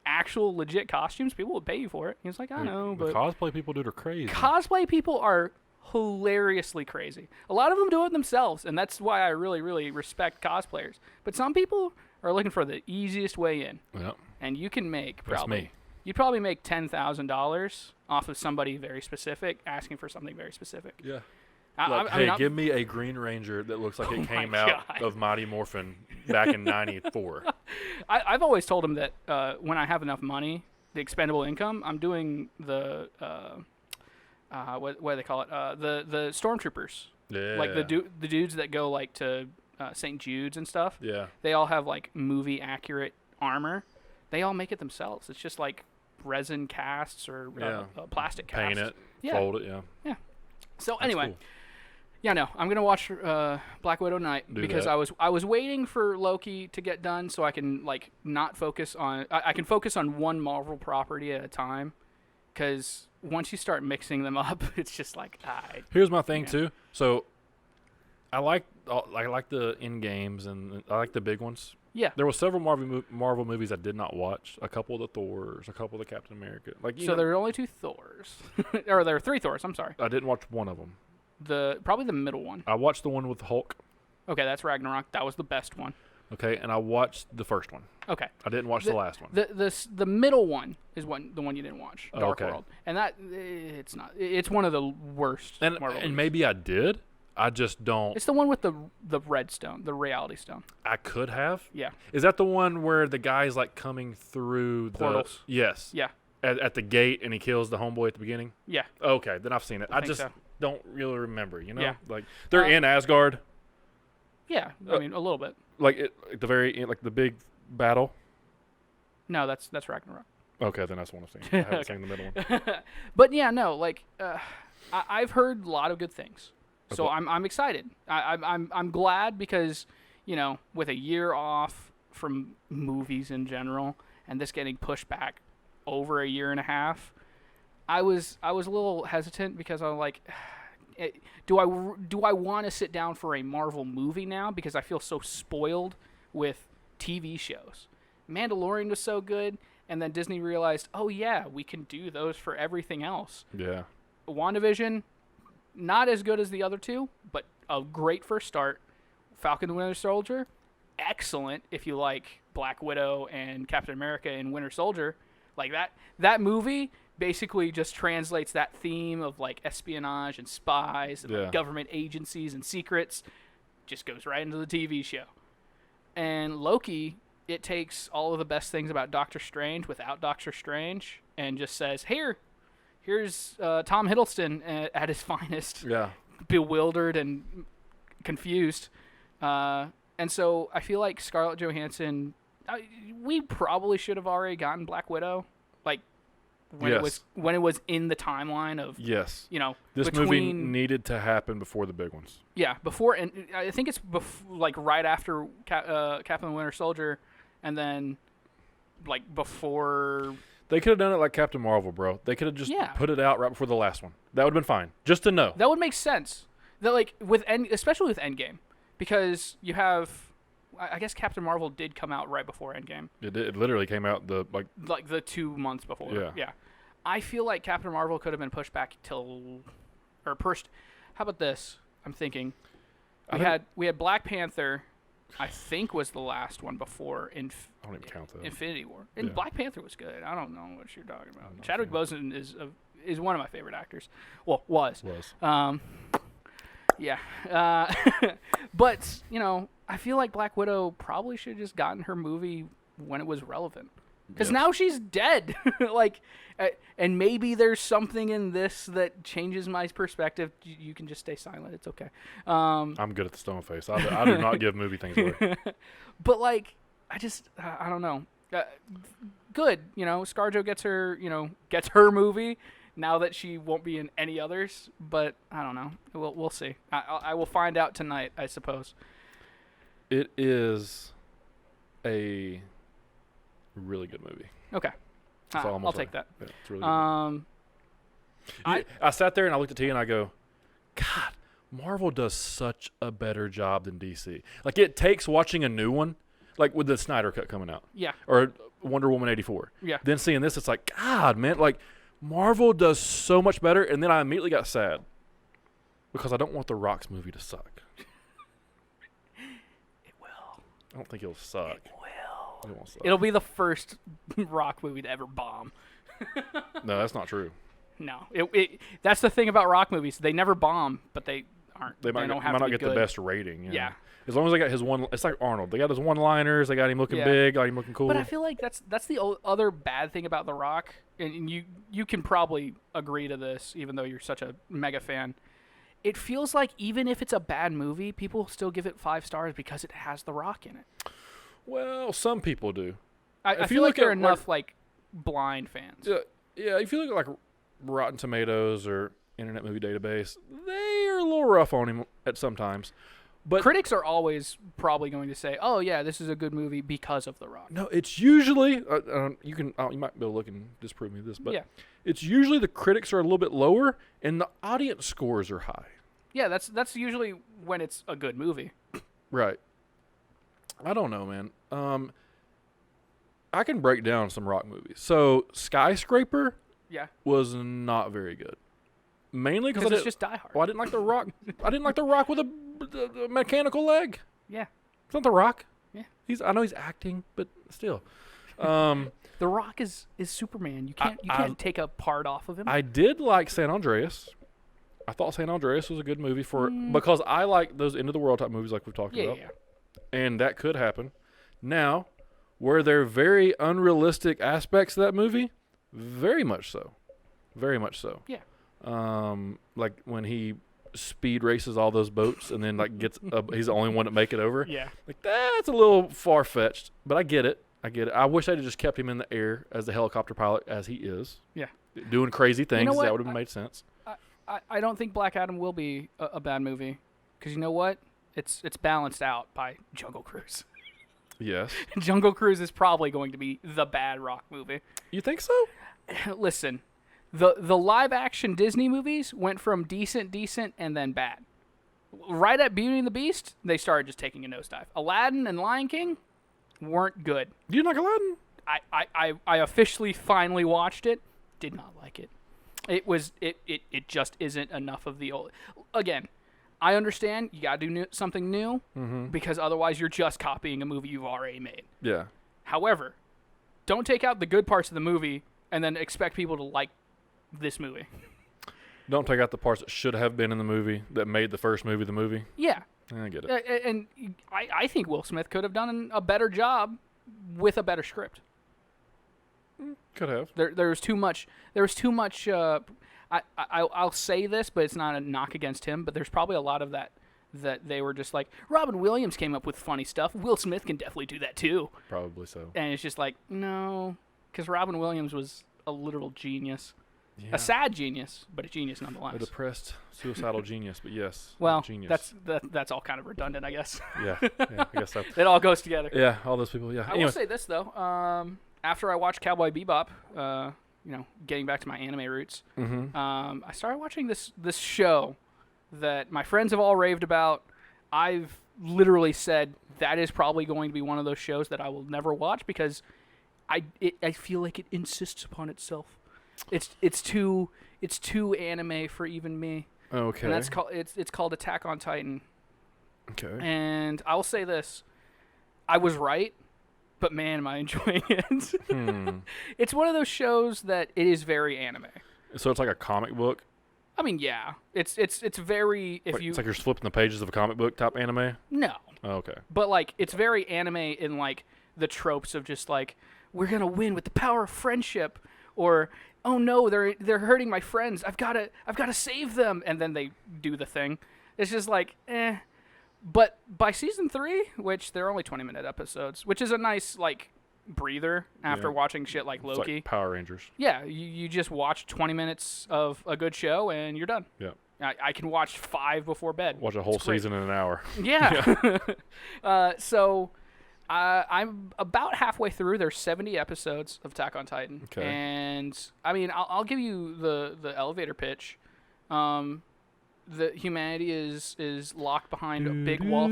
actual legit costumes, people will pay you for it. He was like, I know, but cosplay people, dude, are crazy. Cosplay people are hilariously crazy. A lot of them do it themselves, and that's why I really, really respect cosplayers. But some people are looking for the easiest way in. Yep. And you can make me. You'd probably make $10,000 off of somebody very specific asking for something very specific. Yeah. Give me a Green Ranger that looks like it came out of Mighty Morphin back in '94. I've always told him that when I have enough money, the expendable income, I'm doing the what do they call it? The stormtroopers. Yeah. Like the dudes that go like to St. Jude's and stuff. Yeah. They all have like movie accurate armor. They all make it themselves. It's just like resin casts or plastic casts. Paint it, fold it, Yeah. So That's anyway, cool. yeah, no, I'm gonna watch Black Widow tonight because that. I was waiting for Loki to get done so I can like not focus on I can focus on one Marvel property at a time, because once you start mixing them up, it's just like Here's my thing too. So I like the end games and I like the big ones. Yeah. There were several Marvel movies I did not watch. A couple of the Thors, a couple of the Captain America. Like so there are only 2 Thors, or there are 3 Thors. I'm sorry. I didn't watch one of them. Probably the middle one. I watched the one with Hulk. Okay, that's Ragnarok. That was the best one. Okay, and I watched the first one. Okay. I didn't watch the last one. The middle one is the one you didn't watch, Dark Okay. World, and that it's not. It's one of the worst. Marvel movies. And maybe I did. I just don't. It's the one with the red stone, the reality stone. I could have. Yeah. Is that the one where the guy's like coming through Portals? Yes. Yeah. At the gate and he kills the homeboy at the beginning? Yeah. Okay, then I've seen it. I think just so. don't really remember, you know? Yeah. Like they're in Asgard. Yeah. I mean, a little bit. Like at the very end, like the big battle. No, that's Ragnarok. Okay, then that's one I've seen. I haven't seen the middle one. But yeah, no, like I've heard a lot of good things, so Okay. I'm excited. I'm glad because with a year off from movies in general and this getting pushed back over a year and a half, I was a little hesitant because I'm like, do I want to sit down for a Marvel movie now because I feel so spoiled with TV shows. Mandalorian was so good, and then Disney realized, oh yeah, we can do those for everything else. Yeah. WandaVision, not as good as the other two, but a great first start. Falcon and Winter Soldier, excellent if you like Black Widow and Captain America and Winter Soldier. Like that movie basically just translates that theme of like espionage and spies and like government agencies and secrets, just goes right into the TV show. And Loki, it takes all of the best things about Doctor Strange without Doctor Strange and just says, here's Tom Hiddleston at his finest. Yeah. Bewildered and confused. And so I feel like Scarlett Johansson, we probably should have already gotten Black Widow, like when it was in the timeline of this movie needed to happen before the big ones. Yeah, before, and I think it's like right after Captain Winter Soldier, and then like before. They could have done it like Captain Marvel, bro. They could have just put it out right before the last one. That would have been fine, just to know. That would make sense. That like especially with Endgame, because you have. I guess Captain Marvel did come out right before Endgame. It literally came out like the 2 months before. Yeah. I feel like Captain Marvel could have been pushed back till, or pushed. How about this? I'm thinking, we had Black Panther. I think was the last one before I don't even count that. Infinity War. And Black Panther was good. I don't know what you're talking about. Chadwick Boseman is one of my favorite actors. Well, was. Yeah. But, I feel like Black Widow probably should have just gotten her movie when it was relevant. Because now she's dead. And maybe there's something in this that changes my perspective. You can just stay silent. It's okay. I'm good at the stone face. I do not give movie things away. But, I don't know. Good. ScarJo gets her movie now that she won't be in any others. But I don't know. We'll see. I will find out tonight, I suppose. It is a really good movie. Okay. I'll take that. Yeah, it's really good. I sat there and I looked at T and I go, God, Marvel does such a better job than DC. Like, it takes watching a new one, like with the Snyder Cut coming out. Yeah. Or Wonder Woman 84. Yeah. Then seeing this, it's like, God, man, like, Marvel does so much better. And then I immediately got sad because I don't want The Rock's movie to suck. I don't think it'll suck. It will. It won't suck. It'll be the first Rock movie to ever bomb. No, that's not true. No, that's the thing about Rock movies. They never bomb, but they aren't. They might not get good. the best rating. Yeah. As long as they got his one, it's like Arnold. They got his one-liners. They got him looking big. Got him looking cool. But I feel like that's the other bad thing about The Rock. and you can probably agree to this, even though you're such a mega fan. It feels like even if it's a bad movie, people still give it 5 stars because it has The Rock in it. Well, some people do. I feel like there are enough like blind fans. Yeah. If you look at like Rotten Tomatoes or Internet Movie Database, they are a little rough on him at sometimes. But critics are always probably going to say, "Oh yeah, this is a good movie because of The Rock." no, it's usually you might be able to look and disprove me this, but Yeah. it's usually the critics are a little bit lower and the audience scores are high. Yeah, that's usually when it's a good movie. Right. I don't know, man. I can break down some Rock movies. So Skyscraper Yeah, was not very good. Mainly because it's just Die Hard. Well, I didn't like The Rock. I didn't like The Rock with a mechanical leg. Yeah, It's not The Rock. Yeah. I know he's acting, but still. The Rock is Superman. You can't take a part off of him. I did like San Andreas. I thought San Andreas was a good movie because I like those end of the world type movies like we've talked about. Yeah. And that could happen. Now, were there very unrealistic aspects of that movie? Very much so. Very much so. Yeah. Like when he speed races all those boats and then like he's the only one that make it over. Yeah. Like that's a little far fetched, but I get it. I wish I'd have just kept him in the air as the helicopter pilot as he is. Yeah. Doing crazy things. what? That would have made sense. I don't think Black Adam will be a bad movie because you know what? It's balanced out by Jungle Cruise. Yes. Jungle Cruise is probably going to be the bad Rock movie. You think so? Listen, the live action Disney movies went from decent, and then bad. Right at Beauty and the Beast, they started just taking a nosedive. Aladdin and Lion King weren't good. Do you like Aladdin? I officially finally watched it. Did not like it. It just isn't enough of the old. Again, I understand you gotta do something new because otherwise you're just copying a movie you've already made. Yeah. However, don't take out the good parts of the movie and then expect people to like this movie. Don't take out the parts that should have been in the movie that made the first movie the movie. Yeah. I get it. And I think Will Smith could have done a better job with a better script. Could have. There was too much. I'll say this, but it's not a knock against him. But there's probably a lot of that they were just like, Robin Williams came up with funny stuff. Will Smith can definitely do that too. Probably so. And it's just like, no, because Robin Williams was a literal genius, Yeah. a sad genius, but a genius nonetheless. A depressed, suicidal genius, but yes. Well, genius. that's all kind of redundant, I guess. Yeah, I guess so. It all goes together. Yeah, all those people. Yeah. I will say this though. After I watched Cowboy Bebop, getting back to my anime roots, I started watching this show that my friends have all raved about. I've literally said that is probably going to be one of those shows that I will never watch because I feel like it insists upon itself. It's too anime for even me. Okay. And that's called Attack on Titan. Okay. And I will say this, I was right. But man, am I enjoying it. It's one of those shows that it is very anime. So it's like a comic book? I mean, yeah. It's very... It's like you're flipping the pages of a comic book type anime? No. Oh, okay. But, like, it's very anime in, like, the tropes of just, like, we're going to win with the power of friendship. Or, oh, no, they're hurting my friends. I've got to save them. And then they do the thing. It's just like, eh... But by season 3, which they're only 20-minute episodes, which is a nice, like, breather after watching shit like Loki. It's like Power Rangers. Yeah, you just watch 20 minutes of a good show and you're done. Yeah. I can watch 5 before bed. Watch a whole season in an hour. Yeah. So I'm about halfway through. There's 70 episodes of Attack on Titan. Okay. And, I mean, I'll give you the elevator pitch. The humanity is locked behind big walls.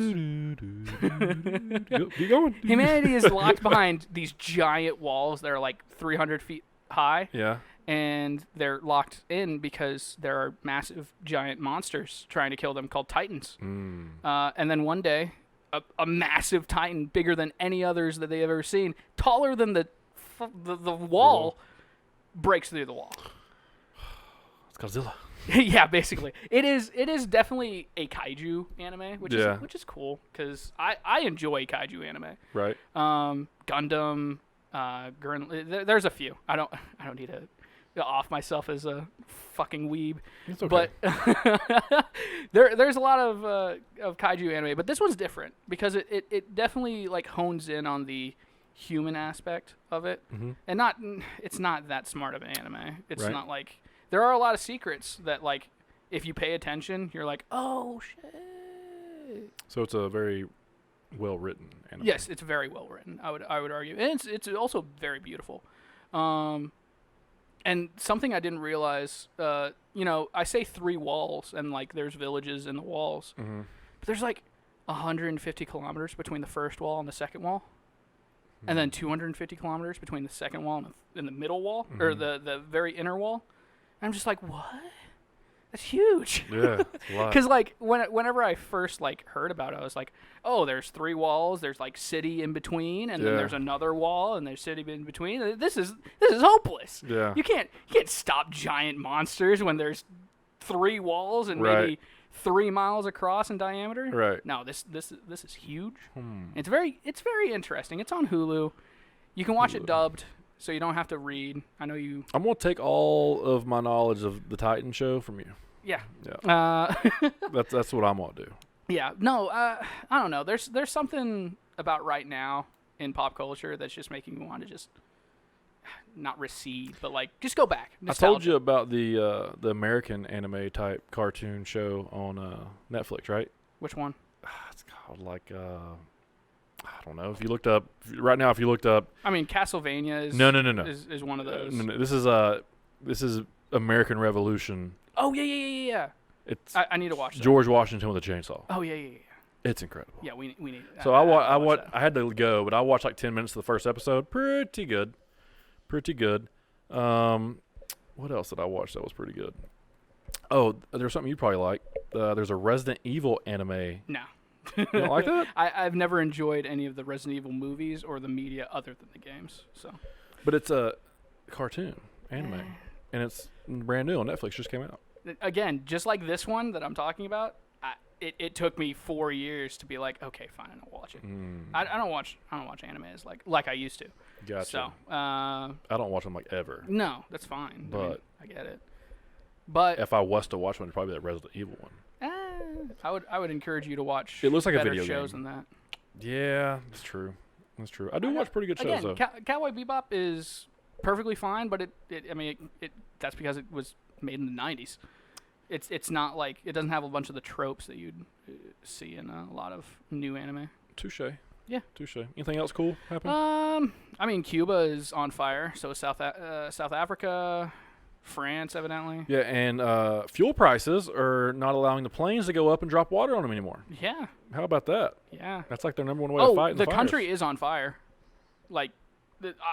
Keep going. Humanity is locked behind these giant walls that are like 300 feet high. Yeah. And they're locked in because there are massive giant monsters trying to kill them called Titans. And then one day, a massive Titan, bigger than any others that they've ever seen, taller than the wall, breaks through the wall. It's Godzilla. Yeah, basically, it is definitely a kaiju anime, which is cool because I enjoy kaiju anime. Right. Gundam, There's a few. I don't need to off myself as a fucking weeb. It's okay. But there's a lot of kaiju anime, but this one's different because it definitely like hones in on the human aspect of it, and it's not that smart of an anime. It's not like there are a lot of secrets that like if you pay attention, you're like, oh shit. So it's a very well written anime. Yes, it's very well written. I would argue, and it's also very beautiful. And something I didn't realize, I say 3 walls, and like there's villages in the walls, but there's like 150 kilometers between the first wall and the second wall, and then 250 kilometers between the second wall and the middle wall, or the very inner wall. And I'm just like, what? That's huge. Yeah, it's a lot. Because like whenever I first like heard about it, I was like, oh, there's 3 walls. There's like city in between, and then there's another wall, and there's city in between. This is hopeless. Yeah. You can't stop giant monsters when there's 3 walls and maybe 3 miles across in diameter. Right. No, this is huge. It's very interesting. It's on Hulu. You can watch it dubbed, so you don't have to read. I know you. I'm gonna take all of my knowledge of the Titan show from you. Yeah. Yeah. That's what I'm gonna do. Yeah. No. I don't know. There's something about right now in pop culture that's just making me want to just not recede, but like just go back. Nostalgia. I told you about the American anime type cartoon show on Netflix, right? Which one? It's called like I don't know. If you looked up right now, I mean, Castlevania is no. is one of those. No. This is American Revolution. Oh yeah. It's I need to watch that. George Washington with a chainsaw. Oh yeah. It's incredible. Yeah, we need. So I had to go, but I watched like 10 minutes of the first episode. Pretty good. What else did I watch that was pretty good? Oh, there's something you probably like. There's a Resident Evil anime. No. You don't like that? I've never enjoyed any of the Resident Evil movies or the media other than the games. So. But it's a cartoon anime, and it's brand new on Netflix. Just came out. Again, just like this one that I'm talking about, it took me 4 years to be like, okay, fine, I'll watch it. I don't watch animes like I used to. Gotcha. So I don't watch them like ever. No, that's fine. But I get it. But if I was to watch one, it'd probably be that Resident Evil one. I would encourage you to watch. It looks like a better video shows game. than that. Yeah, that's true. I do watch pretty good shows though. Cowboy Bebop is perfectly fine, but that's because it was made in the 90s. It's not like it doesn't have a bunch of the tropes that you'd see in a lot of new anime. Touche. Yeah. Touche. Anything else cool happen? I mean, Cuba is on fire. So is South Africa, France, evidently. Yeah, and fuel prices are not allowing the planes to go up and drop water on them anymore. Yeah. How about that? Yeah. That's like their number one way of fighting the fires. country is on fire. Like,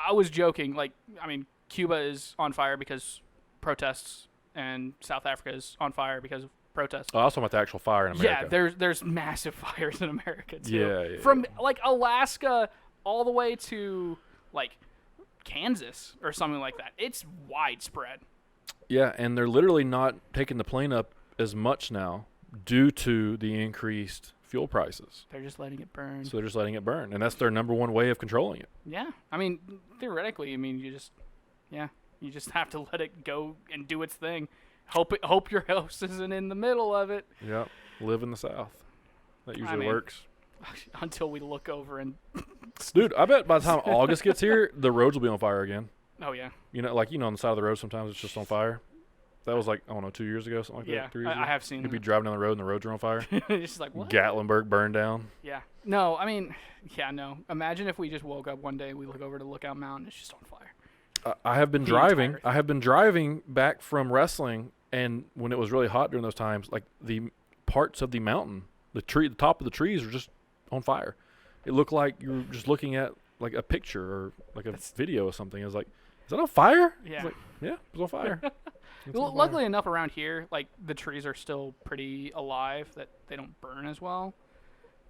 I was joking. Like, I mean, Cuba is on fire because protests, and South Africa is on fire because of protests. Oh, I was talking about the actual fire in America. Yeah, there's massive fires in America too. Yeah. From like Alaska all the way to like Kansas or something like that. It's widespread. Yeah, and they're literally not taking the plane up as much now due to the increased fuel prices. They're just letting it burn. So they're just letting it burn, and that's their number one way of controlling it. Yeah, I mean, theoretically, you just have to let it go and do its thing. Hope your house isn't in the middle of it. Yeah, live in the South. That usually works. Until we look over and... Dude, I bet by the time August gets here, the roads will be on fire again. Oh, yeah. On the side of the road sometimes it's just on fire. That was like, I don't know, 2 years ago, something like that. 3 years ago. I have seen You'd be driving down the road and the roads are on fire. It's just like, what? Gatlinburg burned down. Yeah. No, I mean, no. Imagine if we just woke up one day, we look over to Lookout Mountain, it's just on fire. I have been driving back from wrestling, and when it was really hot during those times, like the parts of the mountain, the top of the trees were just on fire. It looked like you were just looking at like a picture or like a video or something. It was like, is that on fire? Yeah. Like, yeah, it was on fire. Well, luckily enough around here, like the trees are still pretty alive that they don't burn as well.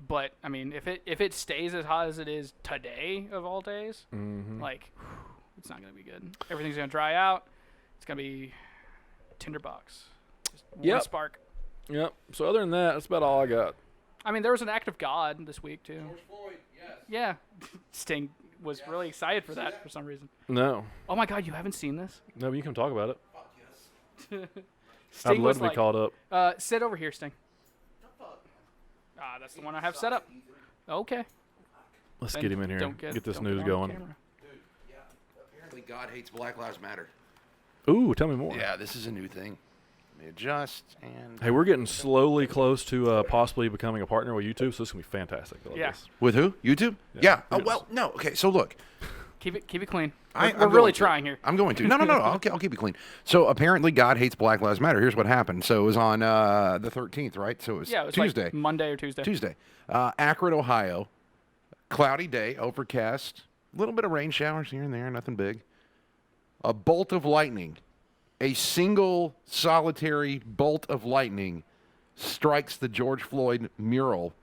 But I mean, if it stays as hot as it is today of all days, like it's not gonna be good. Everything's gonna dry out. It's gonna be tinderbox. Just one spark. Yep. So other than that, that's about all I got. I mean, there was an act of God this week too. George Floyd, yes. Yeah. Sting was really excited for that for some reason. No. Oh my God, you haven't seen this? No, you can talk about it. Sting I'd love was to be like, called up. Sit over here, Sting. Ah, that's the one I have set up. Okay. Let's Then get him in here. don't Get this don't news on going. camera. Apparently, God hates Black Lives Matter. Ooh, tell me more. Yeah, this is a new thing. Let me adjust and. Hey, we're getting slowly close to possibly becoming a partner with YouTube, so this is going to be fantastic. I love Yeah. this. With who? YouTube? Yeah. Yeah. Oh Yes. well, no. Okay, so look. Keep it clean. I'm We're really going to. trying here. I'm going to. No. I'll keep it clean. So apparently, God hates Black Lives Matter. Here's what happened. So it was on the 13th, right? So it was, Yeah, it was Tuesday. like Monday or Tuesday. Tuesday. Akron, Ohio. Cloudy day, overcast. A little bit of rain showers here and there. Nothing big. A bolt of lightning. A single solitary bolt of lightning strikes the George Floyd mural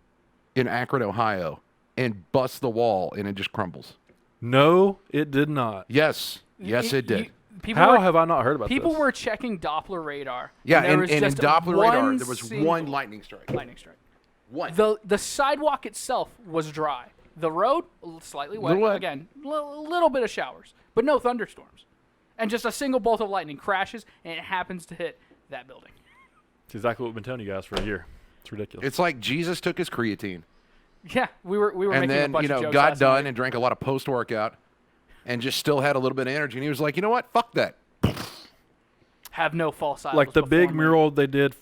in Akron, Ohio, and busts the wall, and it just crumbles. No, it did not. Yes, it did. How have I not heard about People this? were checking Doppler radar. Yeah, there was and in just Doppler one radar, there was single one lightning strike. lightning strike. One. The sidewalk itself was dry. The road slightly wet. Little wet. Again, little bit of showers, but no thunderstorms. And just a single bolt of lightning crashes, and it happens to hit that building. It's exactly what we've been telling you guys for a year. It's ridiculous. It's like Jesus took his creatine, Yeah, we were and making a then bunch of jokes got last done night. and drank a lot of post-workout, and just still had a little bit of energy. And he was like, you know what? Fuck that. Have no false idols. like the big before me. mural they did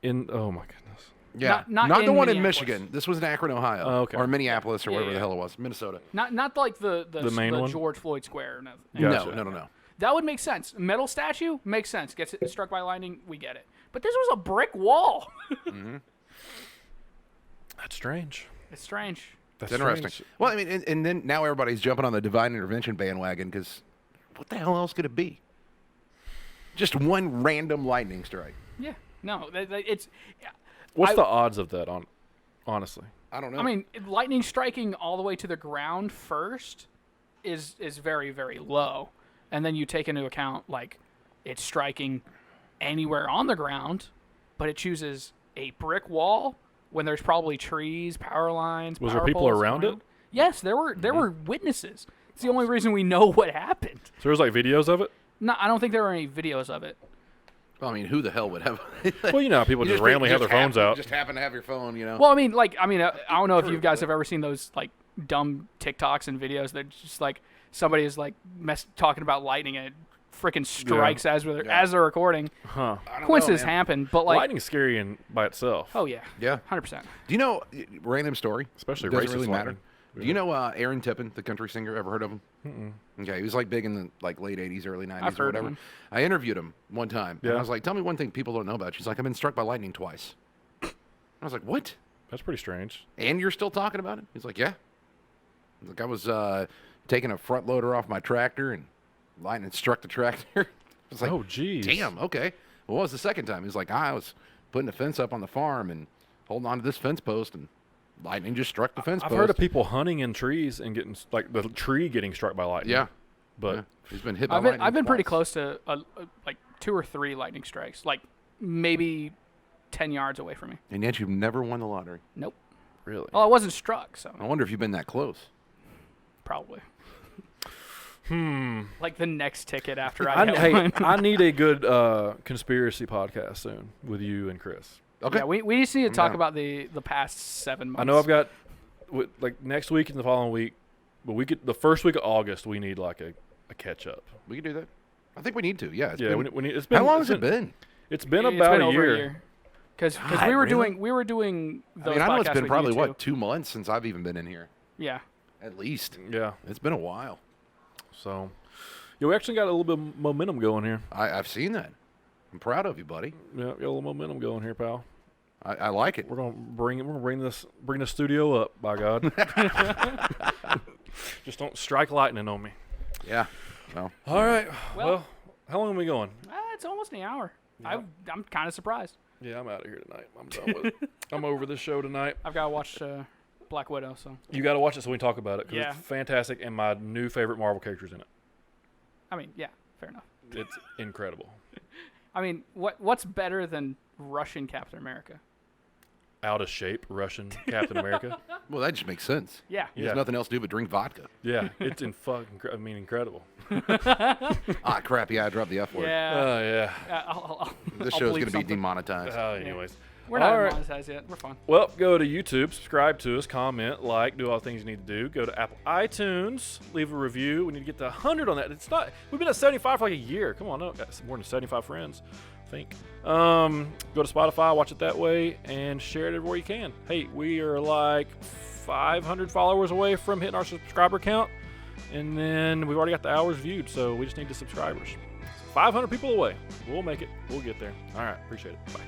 in. Oh my goodness. Yeah, Not the in one in Minneapolis. Michigan. This was in Akron, Ohio, Oh, okay. or Minneapolis, or wherever yeah. the hell it was, Minnesota. Not like the main one? George Floyd Square. No. Gotcha. No. That would make sense. Metal statue makes sense. Gets it struck by lightning, we get it. But this was a brick wall. That's strange. It's strange. That's It's interesting. strange. Well, I mean, and then now everybody's jumping on the divine intervention bandwagon because what the hell else could it be? Just one random lightning strike. Yeah. No, it's. What's I- the odds of that? Honestly, I don't know. I mean, lightning striking all the way to the ground first is very, very low. And then you take into account, like, it's striking anywhere on the ground, but it chooses a brick wall when there's probably trees, power lines. Was there power people poles around it? Yes, there were witnesses. It's the only reason we know what happened. so there's like videos of it. No, I don't think there were any videos of it. Well, I mean, who the hell would have? Well, you know, how people You just randomly have their phones happen, out. Just happen to have your phone, you know. Well, I mean, I don't know if you guys have ever seen those like dumb TikToks and videos that just like somebody is like talking about lightning and it freaking strikes as they're recording. Huh? I don't Coincidences know, man. happen, but like, Lightning's scary by itself. oh yeah, Yeah. 100%. Do you know? Random story. Especially doesn't racist really matter. lightning. Do you know Aaron Tippin, the country singer? Ever heard of him? Okay, he was like big in the like late '80s, early '90s, I've or heard of whatever. him. I interviewed him one time, and Yeah. I was like, "Tell me one thing people don't know about you." He's like, "I've been struck by lightning twice." I was like, "What? That's pretty strange. And you're still talking about it?" He's like, "Yeah." He's like, I was taking a front loader off my tractor, and lightning struck the tractor. I was like, Oh, geez. damn, okay. Well, what was the second time? He was like, I was putting a fence up on the farm and holding on to this fence post, and lightning just struck the fence I've post. heard of people hunting in trees and getting like the tree getting struck by lightning. Yeah. but Yeah. He's been hit by I've been lightning pretty twice. close to like 2 or 3 lightning strikes, like maybe 10 yards away from me. And yet you've never won the lottery. Nope. really. Well, I wasn't struck, so I wonder if you've been that close. probably. Like the next ticket after I I, get hey, one. I need a good conspiracy podcast soon with you and Chris. Okay. Yeah, we just need to talk down. about the past 7 months. I know I've got like next week and the following week, but the first week of August we need like a catch up. We can do that. I think we need to. Yeah. It's Yeah, been, we need. It's been how long it's has it been? It's been It's about been a over year. Because God, we were really? doing those I mean, I know it's podcasts been with probably, you too. 2 months since I've even been in here. Yeah. At least. Yeah. It's been a while. So, yeah, we actually got a little bit of momentum going here. I've seen that. I'm proud of you, buddy. Yeah, got a little momentum going here, pal. I like it. We're gonna bring the studio up, by God. Just don't strike lightning on me. Yeah. Well, All right. Well- Well, how long are we going? It's almost an hour. I'm kind of surprised. Yeah, I'm out of here tonight. I'm done with it. I'm over this show tonight. I've got to watch Black Widow, so You got to watch it so we can talk about it because Yeah. it's fantastic and my new favorite Marvel character's in it. I mean, yeah, fair enough. It's incredible. I mean, what's better than Russian Captain America? out of shape Russian Captain America. Well, that just makes sense. Yeah. There's Yeah. nothing else to do but drink vodka. Yeah, it's incredible. Ah, crap. Yeah, I dropped the F word. Yeah. Oh yeah. This I'll show's bleep going to be something. demonetized. Anyways. We're not All right. monetized yet. We're fine. Well, go to YouTube, subscribe to us, comment, like, do all the things you need to do. Go to Apple iTunes, leave a review. We need to get to 100 on that. It's not. We've been at 75 for like a year. Come on, no, got more than 75 friends, I think. Go to Spotify, watch it that way, and share it everywhere you can. Hey, we are like 500 followers away from hitting our subscriber count, and then we've already got the hours viewed, so we just need the subscribers. 500 people away. We'll make it. We'll get there. All right, appreciate it. Bye.